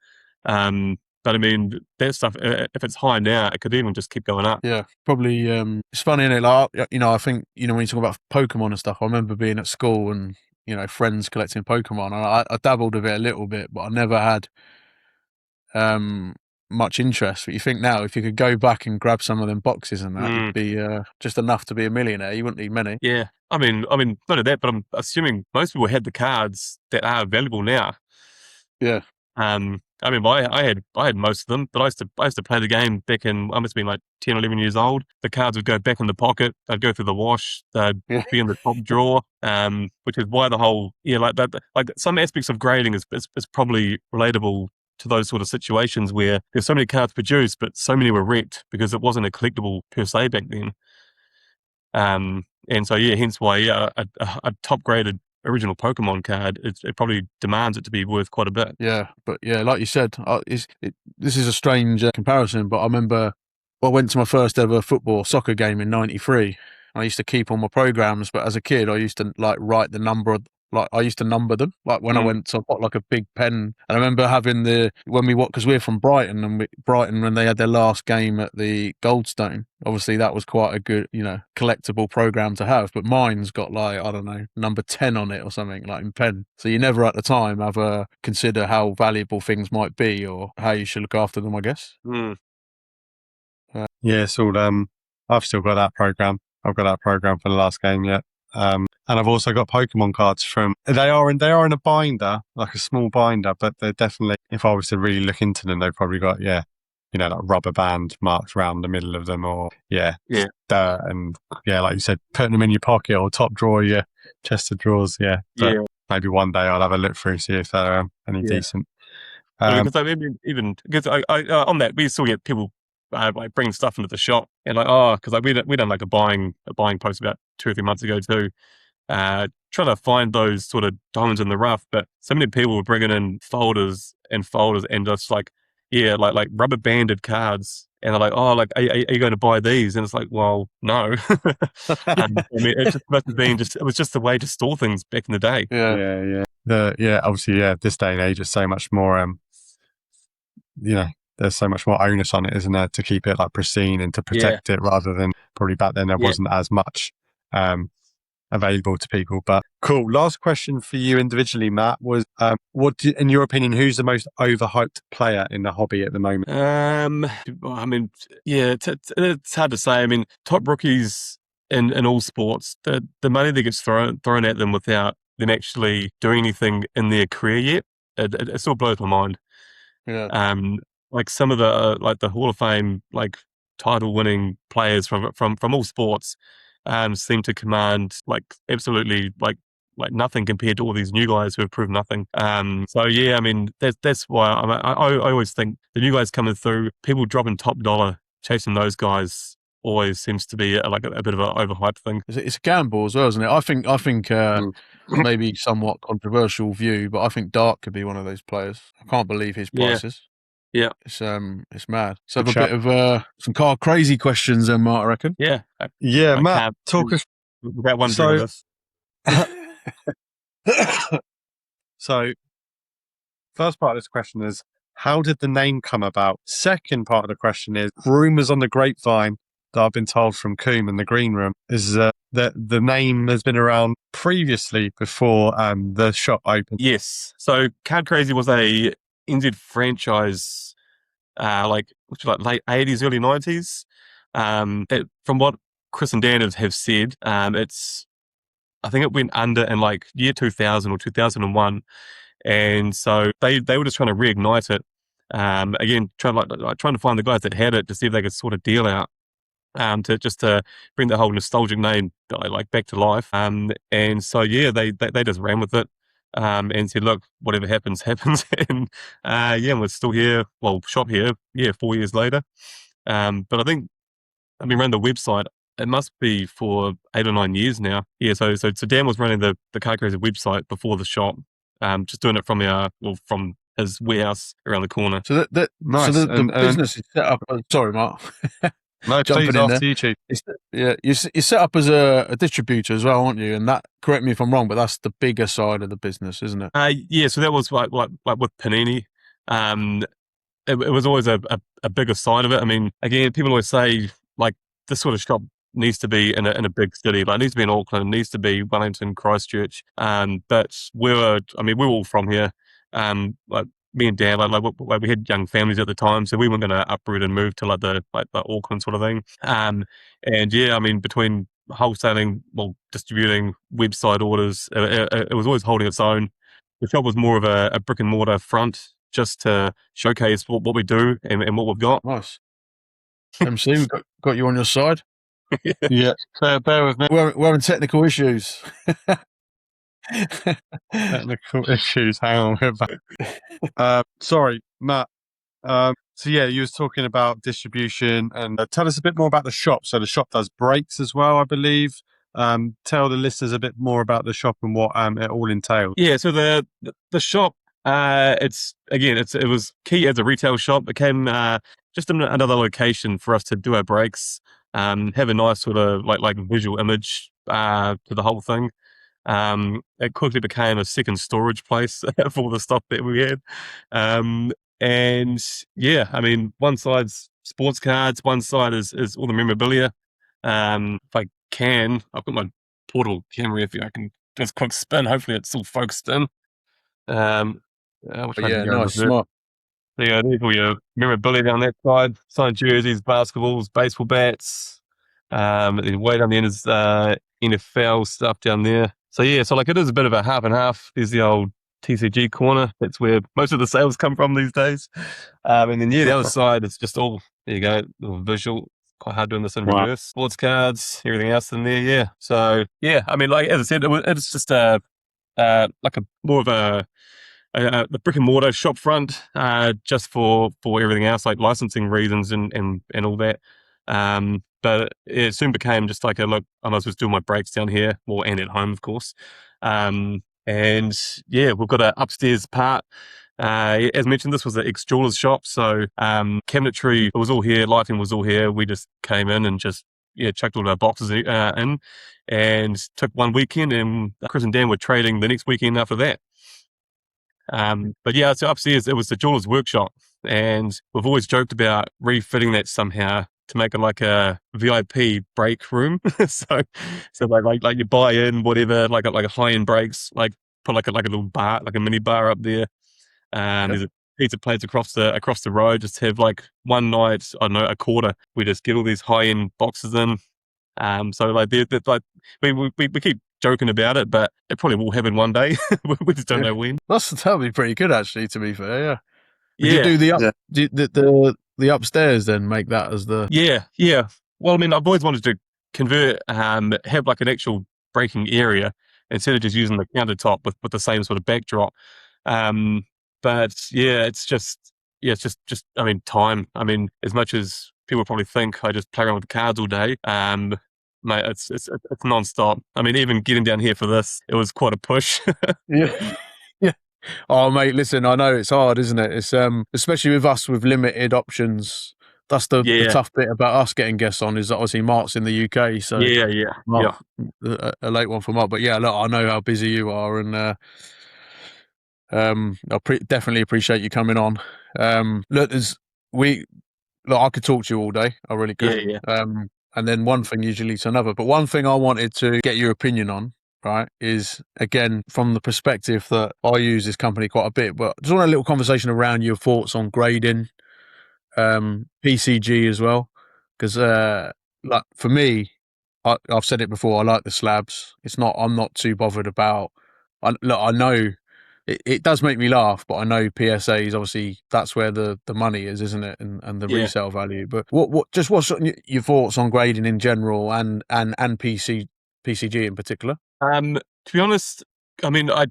But I mean, that stuff, if it's high now, it could even just keep going up. Yeah, probably. It's funny, isn't it? Like, I think, when you talk about Pokemon and stuff, I remember being at school and, friends collecting Pokemon. And I dabbled with it a little bit, but I never had much interest. But you think now, if you could go back and grab some of them boxes and that, it'd be just enough to be a millionaire. You wouldn't need many. Yeah. I mean, not only that, but I'm assuming most people had the cards that are available now. Yeah. I mean, I had most of them, but I used to play the game back in, I must have been like 10, 11 years old. The cards would go back in the pocket. They'd go through the wash. They'd be in the top drawer. Which is why the whole, like that, like some aspects of grading is probably relatable to those sort of situations where there's so many cards produced, but so many were wrecked because it wasn't a collectible per se back then. And so, hence why, a top graded original Pokemon card, it probably demands it to be worth quite a bit. Yeah, but like you said, this is a strange comparison, but I remember I went to my first ever soccer game in '93. I used to keep all my programs, but as a kid, I used to write the number of. Like I used to number them. Like when I went, so I got like a big pen. And I remember having because we're from Brighton, and Brighton, when they had their last game at the Goldstone, obviously that was quite a good, collectible program to have. But mine's got like, I don't know, number 10 on it or something, like in pen. So you never at the time have consider how valuable things might be or how you should look after them, I guess. Yeah, so I've still got that program. I've got that program for the last game yet. And I've also got Pokemon cards they are in a binder, like a small binder, but they're definitely, if I was to really look into them, they've probably got, like rubber band marks around the middle of them, or dirt, and like you said, putting them in your pocket or top drawer, your chest of drawers, But maybe one day I'll have a look through, see if they're any decent. Because I mean, even because I on that, we still get people like bringing stuff into the shop, and because we done like a buying post about 2 or 3 months ago too, trying to find those sort of diamonds in the rough. But so many people were bringing in folders and just like rubber banded cards, and they're like, are you going to buy these? And it's like, well, no. I mean, it just must have been it was just the way to store things back in the day. Obviously, this day and age is so much more there's so much more onus on it, isn't there, to keep it like pristine and to protect it, rather than probably back then there wasn't as much available to people. But cool. Last question for you individually, Matt, was in your opinion, who's the most overhyped player in the hobby at the moment? I mean, it's hard to say. I mean, top rookies in all sports, the money that gets thrown at them without them actually doing anything in their career yet, it still blows my mind. Yeah. Like some of the the Hall of Fame title winning players from all sports seem to command absolutely nothing compared to all these new guys who have proved nothing. So I mean that's why I always think the new guys coming through, people dropping top dollar chasing those guys always seems to be a bit of an overhyped thing. It's a gamble as well, isn't it? I think maybe somewhat controversial view, but I think Dark could be one of those players. I can't believe his prices. Yeah. It's mad. So have a bit of some car crazy questions then, Mark, I reckon. Yeah. Matt, talk us about one thing with us. So first part of this question is, how did the name come about? Second part of the question is, rumours on the grapevine that I've been told from Coom in the green room is that the name has been around previously before the shop opened. Yes. So Card Crazy was a NZ franchise, late 80s, early 90s. From what Chris and Dan have said, it's I think it went under in like year 2000 or 2001. And so they were just trying to reignite it. Again, trying to find the guys that had it to see if they could sort of deal out. To bring the whole nostalgic name like back to life. And so yeah, they just ran with it. And said, look, whatever happens, happens. And yeah, we're still here. Well, shop here. Yeah, 4 years later. But I think, around the website, it must be for 8 or 9 years now. Yeah, so Dan was running the Card Crazy website before the shop, just doing it from from his warehouse around the corner. So Nice. so the business is set up. Sorry, Mark. No, Jumping please, in after there. you, Chief. You're set up as a distributor as well, aren't you? And that, correct me if I'm wrong, but that's the bigger side of the business, isn't it? Yeah, so that was like with Panini. It was always a bigger side of it. I mean, again, people always say like this sort of shop needs to be in a big city. Like it needs to be in Auckland, it needs to be Wellington, Christchurch. But we were all from here. Like me and Dad, like we had young families at the time, so we weren't going to uproot and move to like the Auckland sort of thing. And yeah, I mean, between wholesaling, distributing, website orders, it was always holding its own. The shop was more of a brick and mortar front, just to showcase what we do and what we've got. Nice. MC, we've got you on your side. Yeah, bear with me. We're having technical issues. Technical issues. Hang on, we're back. Sorry, Matt. So yeah, you was talking about distribution, and tell us a bit more about the shop. So the shop does breaks as well, I believe. Tell the listeners a bit more about the shop and what it all entails. Yeah, so the shop, it was key as a retail shop. It became just another location for us to do our breaks, have a nice sort of like visual image to the whole thing. It quickly became a second storage place for all the stuff that we had. And yeah, I mean, one side's sports cards, one side is all the memorabilia. If I can, I've got my portable camera. If I can just quick spin, hopefully it's still focused in. Nice, smart. So yeah, there's all your memorabilia down that side. Signed jerseys, basketballs, baseball bats. Then way down the end is NFL stuff down there. So yeah, so like it is a bit of a half and half. There's the old TCG corner. That's where most of the sales come from these days. And then yeah, the other side is just all, there you go, little visual. Quite hard doing this in reverse. Sports cards, everything else in there. Yeah. So yeah, I mean, like as I said, it's just like a more of the brick and mortar shop front, just for everything else, like licensing reasons and all that. But it soon became just like look, I might as well do my breaks down here, and at home, of course. And yeah, we've got an upstairs part. As mentioned, this was an ex-jeweler's shop, so cabinetry was all here, lighting was all here. We just came in and just chucked all our boxes in, and took one weekend, and Chris and Dan were trading the next weekend after that. But yeah, so upstairs it was the jeweler's workshop, and we've always joked about refitting that somehow to make it like a VIP break room. so like you buy in whatever, like a high-end breaks, like put like a little bar, like a mini bar up there. There's a pizza place across the road. Just have like one night, I don't know, a quarter. We just get all these high-end boxes in. So like they're like we keep joking about it, but it probably will happen one day. We just don't know when. That'll be pretty good, actually. To be fair, yeah. Yeah. You do the upstairs, then make that as the yeah. Well, I mean, I've always wanted to convert, have like an actual breaking area instead of just using the countertop with the same sort of backdrop. But yeah, it's just I mean, time. I mean, as much as people probably think I just play around with the cards all day, mate, it's non-stop. I mean, even getting down here for this, it was quite a push. yeah. Oh, mate, listen, I know it's hard, isn't it? It's especially with us with limited options. That's the tough bit about us getting guests on, is that obviously Mark's in the UK, so Mark, a late one for Mark. But yeah, look, I know how busy you are, and I definitely appreciate you coming on. Look, I could talk to you all day. I really could. Yeah. And then one thing usually leads to another. But one thing I wanted to get your opinion on, right, is again from the perspective that I use this company quite a bit. But just want a little conversation around your thoughts on grading, PCG as well, because like for me, I've said it before. I like the slabs. I'm not too bothered about. I know it does make me laugh, but I know PSAs obviously that's where the money is, isn't it? And the resale value. But what's your thoughts on grading in general and PCG in particular? To be honest, I mean, like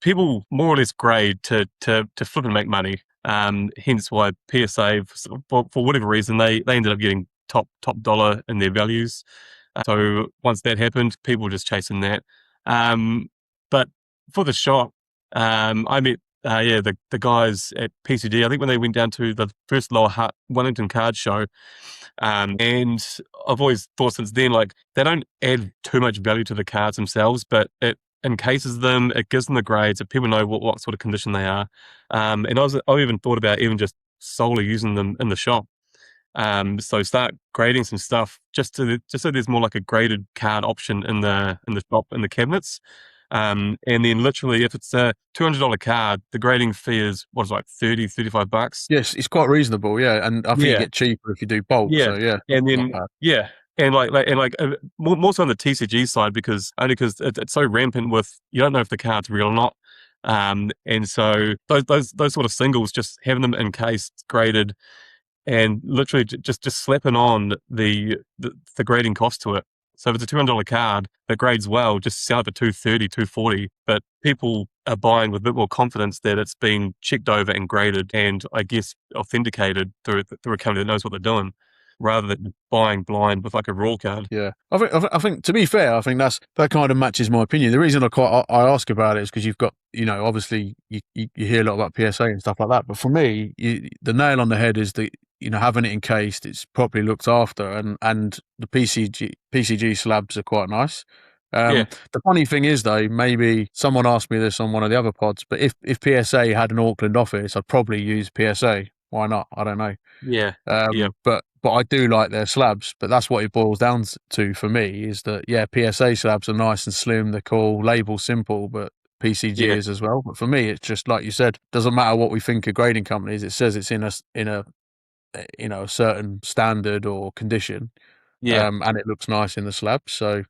people more or less grade to flip and make money. Hence why PSA, for whatever reason, they ended up getting top dollar in their values. So once that happened, people were just chasing that. But for the shop, I met the guys at PCG. I think when they went down to the first Lower Hutt Wellington card show, and I've always thought since then, like, they don't add too much value to the cards themselves, but it encases them, it gives them the grades, so people know what sort of condition they are. And I even thought about even just solely using them in the shop. So start grading some stuff just so there's more like a graded card option in the shop, in the cabinets. And then literally, if it's a $200 card, the grading fee is like $30-$35. Yes, it's quite reasonable, yeah. And I think you get cheaper if you do bulk. Yeah, so yeah, and then and more so on the TCG side, because it's so rampant with, you don't know if the card's real or not. And so those sort of singles, just having them encased, graded, and literally just slapping on the grading cost to it. So if it's a $200 card that grades well, just sell it for $230, $240. But people are buying with a bit more confidence that it's been checked over and graded and, I guess, authenticated through a company that knows what they're doing, rather than buying blind with like a raw card. Yeah, I think to be fair, I think that kind of matches my opinion. The reason I ask about it is because you've got, obviously you hear a lot about PSA and stuff like that, but for me, the nail on the head is that, having it encased, it's properly looked after, and the PCG slabs are quite nice. The funny thing is, though, maybe someone asked me this on one of the other pods, but if PSA had an Auckland office, I'd probably use PSA. Why not? I don't know. But I do like their slabs. But that's what it boils down to for me, is that PSA slabs are nice and slim, they're cool, label simple, but PCG is as well. But for me, it's just like you said, doesn't matter what we think of grading companies. It says it's in a certain standard or condition, and it looks nice in the slab. So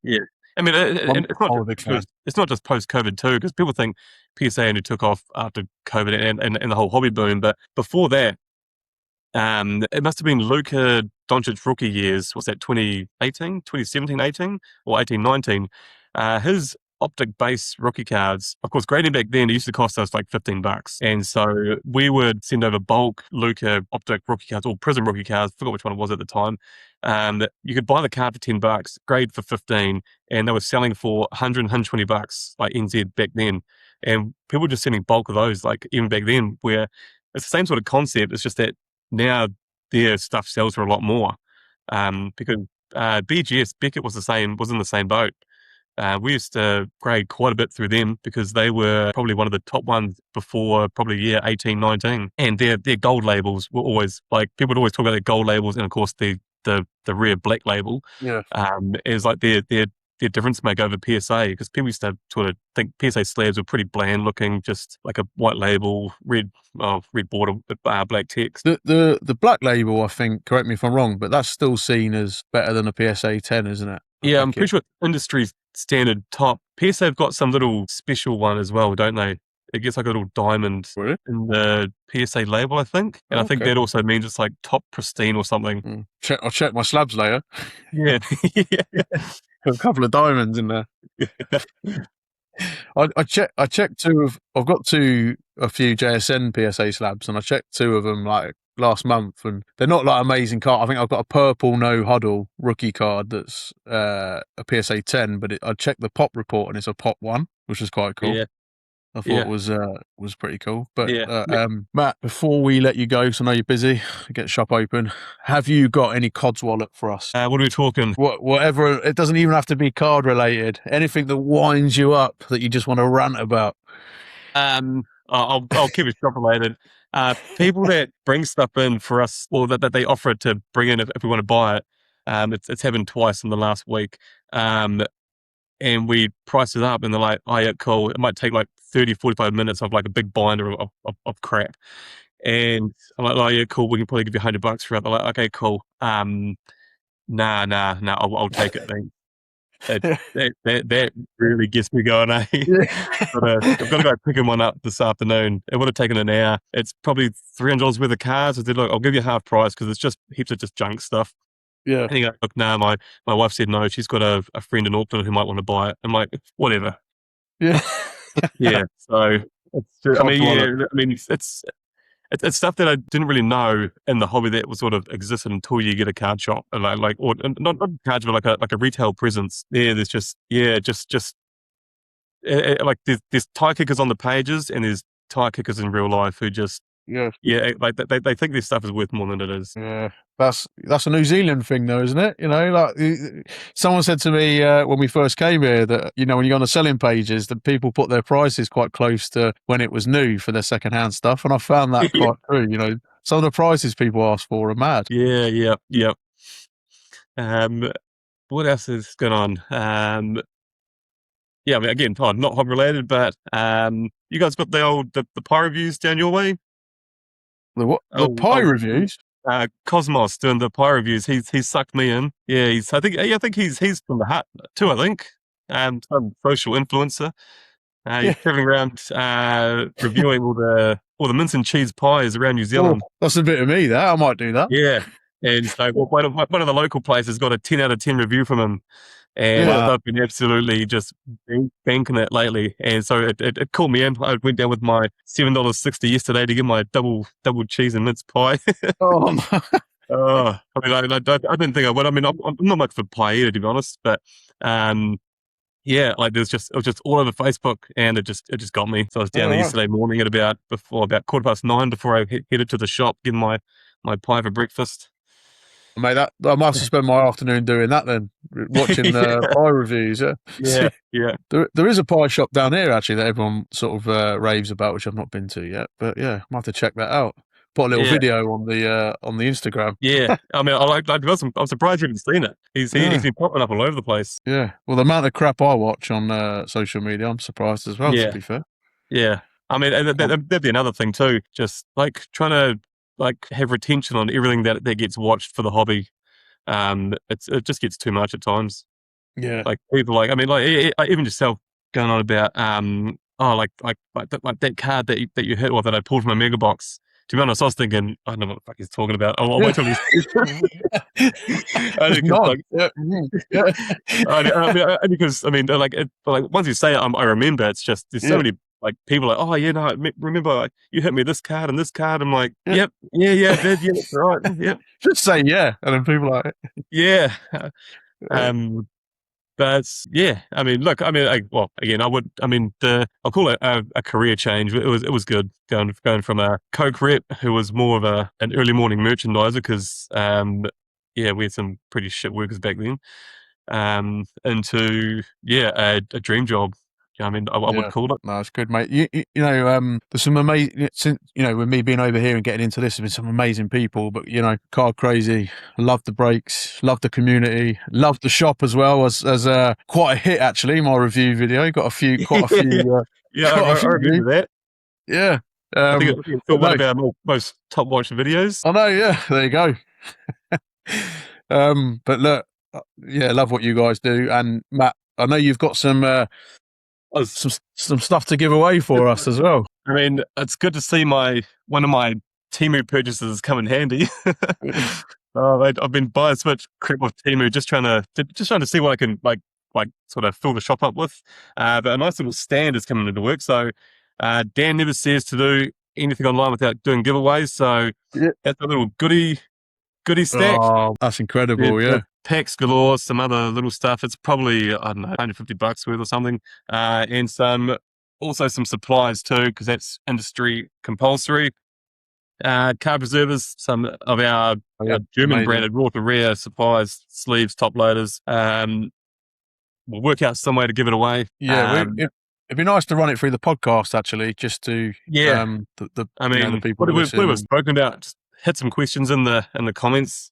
I mean, it's not just post-COVID too, because people think PSA only took off after COVID and the whole hobby boom. But before that, it must have been Luka Doncic rookie years. Was that 2018, 2017, 18, or 18, 19? His optic base rookie cards, of course, grading back then, it used to cost us like $15. And so we would send over bulk Luka optic rookie cards, or Prism rookie cards, forgot which one it was at the time. You could buy the card for $10, grade for 15, and they were selling for $100, $120, like NZ back then. And people were just sending bulk of those, like even back then, where it's the same sort of concept. It's just that now their stuff sells for a lot more. Because BGS, Beckett was in the same boat. We used to grade quite a bit through them because they were probably one of the top ones before probably year 18, 19. And their gold labels were always, like, people would always talk about their gold labels, and of course the rare black label is like their difference maker over PSA, because people used to sort of think PSA slabs were pretty bland looking, just like a white label, red border, black text. The black label, I think, correct me if I'm wrong, but that's still seen as better than a PSA 10, isn't it? I'm pretty sure industry standard top. PSA have got some little special one as well, don't they? It gets like a little diamond in the PSA label, I think. And I think that also means it's like top pristine or something. I'll check my slabs later. Yeah. A couple of diamonds in there. I checked I've got a few JSN PSA slabs, and I checked two of them like last month, and they're not like amazing card. I think I've got a purple no huddle rookie card that's a PSA 10, but I checked the pop report and it's a pop 1, which is quite cool. I thought it was pretty cool. But Matt, before we let you go, so I know you're busy, get the shop open, have you got any Codswollop for us? What are we talking? Whatever. It doesn't even have to be card related. Anything that winds you up that you just want to rant about. I'll keep it shop related. People that bring stuff in for us, or that they offer it to bring in if we want to buy it. It's happened twice in the last week. And we price it up, and they're like, oh yeah, cool. It might take like 30, 45 minutes of like a big binder of crap. And I'm like, oh yeah, cool. We can probably give you $100 for it. They're like, okay, cool. Nah. I'll take it. Thanks. That really gets me going. Eh? I've got to go picking one up this afternoon. It would have taken an hour. It's probably $300 worth of cards. I said, look, I'll give you half price because it's just heaps of just junk stuff. Yeah. And he goes, look, nah, my wife said no. She's got a friend in Auckland who might want to buy it. I'm like, whatever. Yeah. Yeah. So it's stuff that I didn't really know in the hobby that was sort of existed until you get a card shop, or not a card shop, but like a retail presence. Yeah, there's just like there's tie kickers on the pages, and there's tie kickers in real life who just like they think their stuff is worth more than it is. Yeah, that's a New Zealand thing, though, isn't it? Like someone said to me when we first came here that when you're on the selling pages, that people put their prices quite close to when it was new for their secondhand stuff, and I found that quite true. Some of the prices people ask for are mad. Yeah. What else is going on? Yeah, I mean, again, not hobby related, but you guys got the pie reviews down your way? The what? The pie reviews? Cosmos doing the pie reviews. He's sucked me in. Yeah, I think he's from the Hut too. I think some social influencer. He's traveling around reviewing all the mince and cheese pies around New Zealand. Oh, that's a bit of me. That I might do that. Yeah, and so one of the local places got a 10 out of 10 review from him. And I've been absolutely just banking it lately. And so it called me in. I went down with my $7.60 yesterday to get my double cheese and mince pie. I mean, I didn't think I would. I mean, I'm not much of a pie eater, to be honest. But yeah, like it was just all over Facebook, and it just got me. So I was down there yesterday morning at about 9:15 before I headed to the shop, getting my pie for breakfast. Mate, I must have spent my afternoon doing that then, watching pie reviews. Yeah. There is a pie shop down here actually that everyone sort of raves about, which I've not been to yet. But yeah, I might have to check that out. Put a little video on the Instagram. Yeah, I mean, I'm surprised you haven't seen it. He's been popping up all over the place. Yeah, well, the amount of crap I watch on social media, I'm surprised as well. To be fair. Yeah, I mean, that'd be another thing too. Just like trying to have retention on everything that gets watched for the hobby. It just gets too much at times. Yeah, like people I mean, even yourself going on about that card that you hit or that I pulled from a mega box. To be honest, I was thinking, I don't know what the fuck he's talking about. I'll wait till he's because I mean, once you say it, I remember. It's just there's so many people like, oh yeah, no, I remember you hit me this card and this card. I'm like, yep, yeah, that's right, yep. Just say yeah, and then people are like, yeah. But yeah, I mean, look, I mean, again, I'll call it a career change. It was good going from a Coke rep who was more of an early morning merchandiser because, we had some pretty shit workers back then, into a dream job. I mean, I would call it. No, it's good, mate. There's some amazing, with me being over here and getting into this, there's been some amazing people, but, Card Crazy, love the breaks, love the community, love the shop as well, as quite a hit, actually, my review video. Got quite a few. I remember that. Yeah. I think it's one of our most top watched videos. I know, yeah. There you go. But look, love what you guys do. And Matt, I know you've got some stuff to give away for us as well. I mean, it's good to see one of my Temu purchases come in handy. I've been buying so much crap off Temu, just trying to see what I can like sort of fill the shop up with. But a nice little stand is coming into work. So Dan never says to do anything online without doing giveaways. So that's a little goodie stack. Oh, that's incredible! Yeah. Packs galore, some other little stuff. It's probably, I don't know, $150 worth or something. And also some supplies too, because that's industry compulsory. Card preservers, some of our German branded raw to rare supplies, sleeves, top loaders. We'll work out some way to give it away. Yeah, it'd be nice to run it through the podcast actually, just to the people. We've spoken about. Just hit some questions in the comments.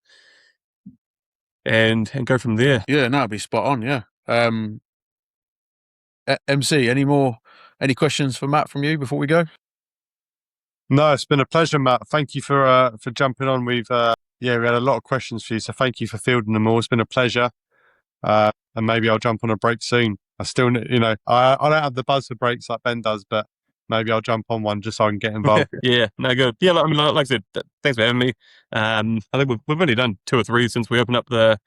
And go from there. Yeah, no, it'd be spot on. Yeah. MC, any questions for Matt from you before we go? No, it's been a pleasure, Matt. Thank you for jumping on. We've yeah, we had a lot of questions for you, so thank you for fielding them all. It's been a pleasure. And maybe I'll jump on a break soon. I still, I don't have the buzz for breaks like Ben does, but maybe I'll jump on one just so I can get involved. Yeah, no, good. Yeah, like I said, thanks for having me. I think we've only done 2 or 3 since we opened up the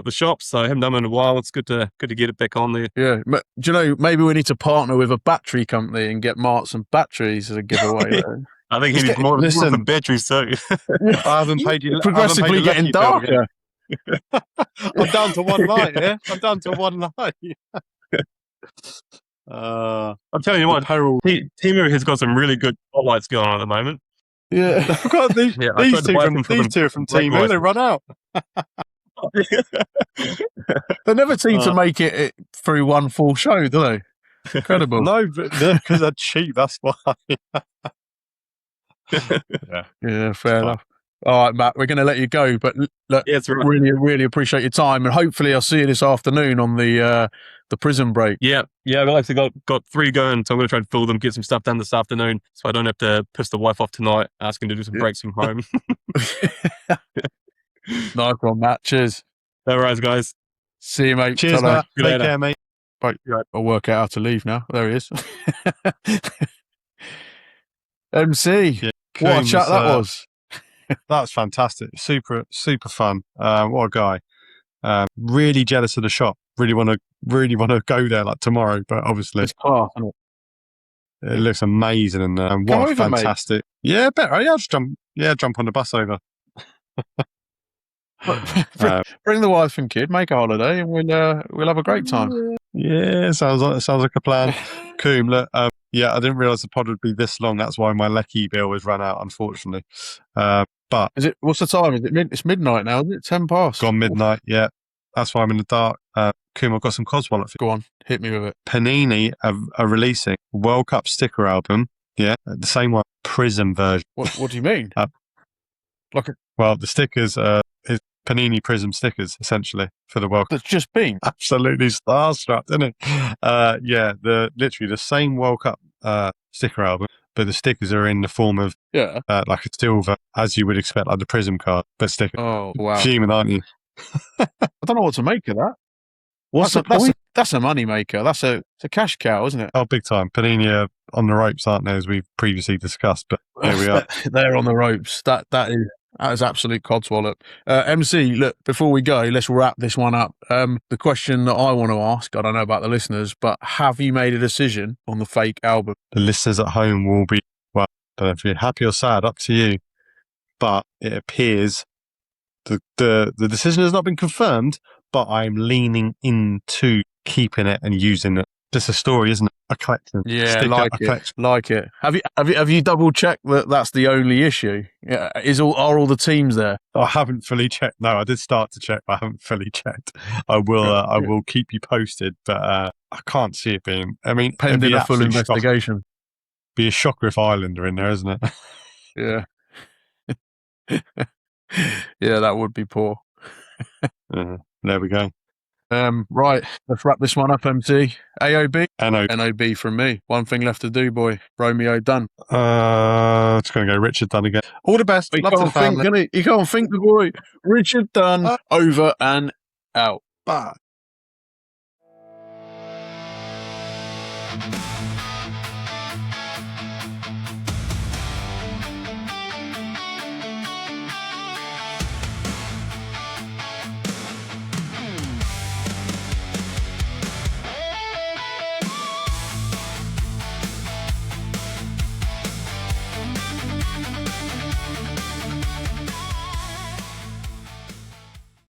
shop, so I haven't done them in a while. It's good to get it back on there. Yeah, do you know, maybe we need to partner with a battery company and get Mark some batteries as a giveaway. I think he needs more for batteries too. I haven't paid you. Progressively getting darker. I'm down to one light. Yeah, I'm down to one light. I'm telling you what, Timu has got some really good spotlights going on at the moment. Yeah, I've got these two are from Timu. They run out. They never seem to make it through one full show, do they? Incredible. No, because they're cheap. That's why. Yeah, fair enough. All right, Matt, we're going to let you go, but look, Yeah, it's right. really, really appreciate your time, and hopefully I'll see you this afternoon on the prison break. Yeah. We've actually got 3 going, so I'm going to try and fill them, get some stuff done this afternoon, so I don't have to piss the wife off tonight, asking to do some breaks from home. Nice one, Matt. Cheers. No worries, guys. See you, mate. Cheers, Ta-da. Matt. Take care, mate. Right. I'll work out how to leave now. There he is. MC. Yeah, What a chat that was. That's fantastic. Super, super fun. What a guy. Really jealous of the shop. Really want to go there like tomorrow, but obviously It's class, isn't it? it looks amazing and what a over, mate. fantastic. Yeah, better. Yeah, I'll just jump on the bus over. Bring the wife and kid, make a holiday, and we'll have a great time. Yeah, sounds like a plan. Coom, look, yeah, I didn't realise the pod would be this long. That's why my Lecky bill was run out, unfortunately. But Is it? What's the time? Is it it's midnight now? Is it 10 past? gone midnight. Yeah, that's why I'm in the dark. Coom, I've got some Codswollop for you. Go on, hit me with it. Panini are releasing World Cup sticker album. Yeah, the same one, Prism version. What do you mean? Well, the stickers is Panini Prism stickers essentially for the World Cup. That's just been. Absolutely starstruck, isn't it? Yeah, literally the same World Cup sticker album, but the stickers are in the form of like a silver, as you would expect, like the Prism card, but sticker. Oh wow! Fuming, aren't you? I don't know what to make of that. That's a money maker. That's a cash cow, isn't it? Oh, big time. Panini are on the ropes, aren't they? As we've previously discussed, but there we are. They're on the ropes. That is absolute codswallop. MC, look, before we go, let's wrap this one up. The question that I want to ask, I don't know about the listeners, but have you made a decision on the fake album? The listeners at home will be, well, I don't know if you're happy or sad, up to you. But it appears the decision has not been confirmed, but I'm leaning into keeping it and using it. Just a story, isn't it? A collection. Yeah, like it. Have you double checked that that's the only issue? Yeah, are all the teams there? I haven't fully checked. No, I did start to check, but I haven't fully checked. I will keep you posted, but I can't see it being. I mean, pending a full investigation. Be a shocker if Ireland are in there, isn't it? Yeah. Yeah, that would be poor. There we go. Right, let's wrap this one up, MC. AOB? NOB from me. One thing left to do, boy. Romeo done. It's going to go Richard Dunn again. All the best. You can't think, the boy. Richard Dunn, over and out. Bye.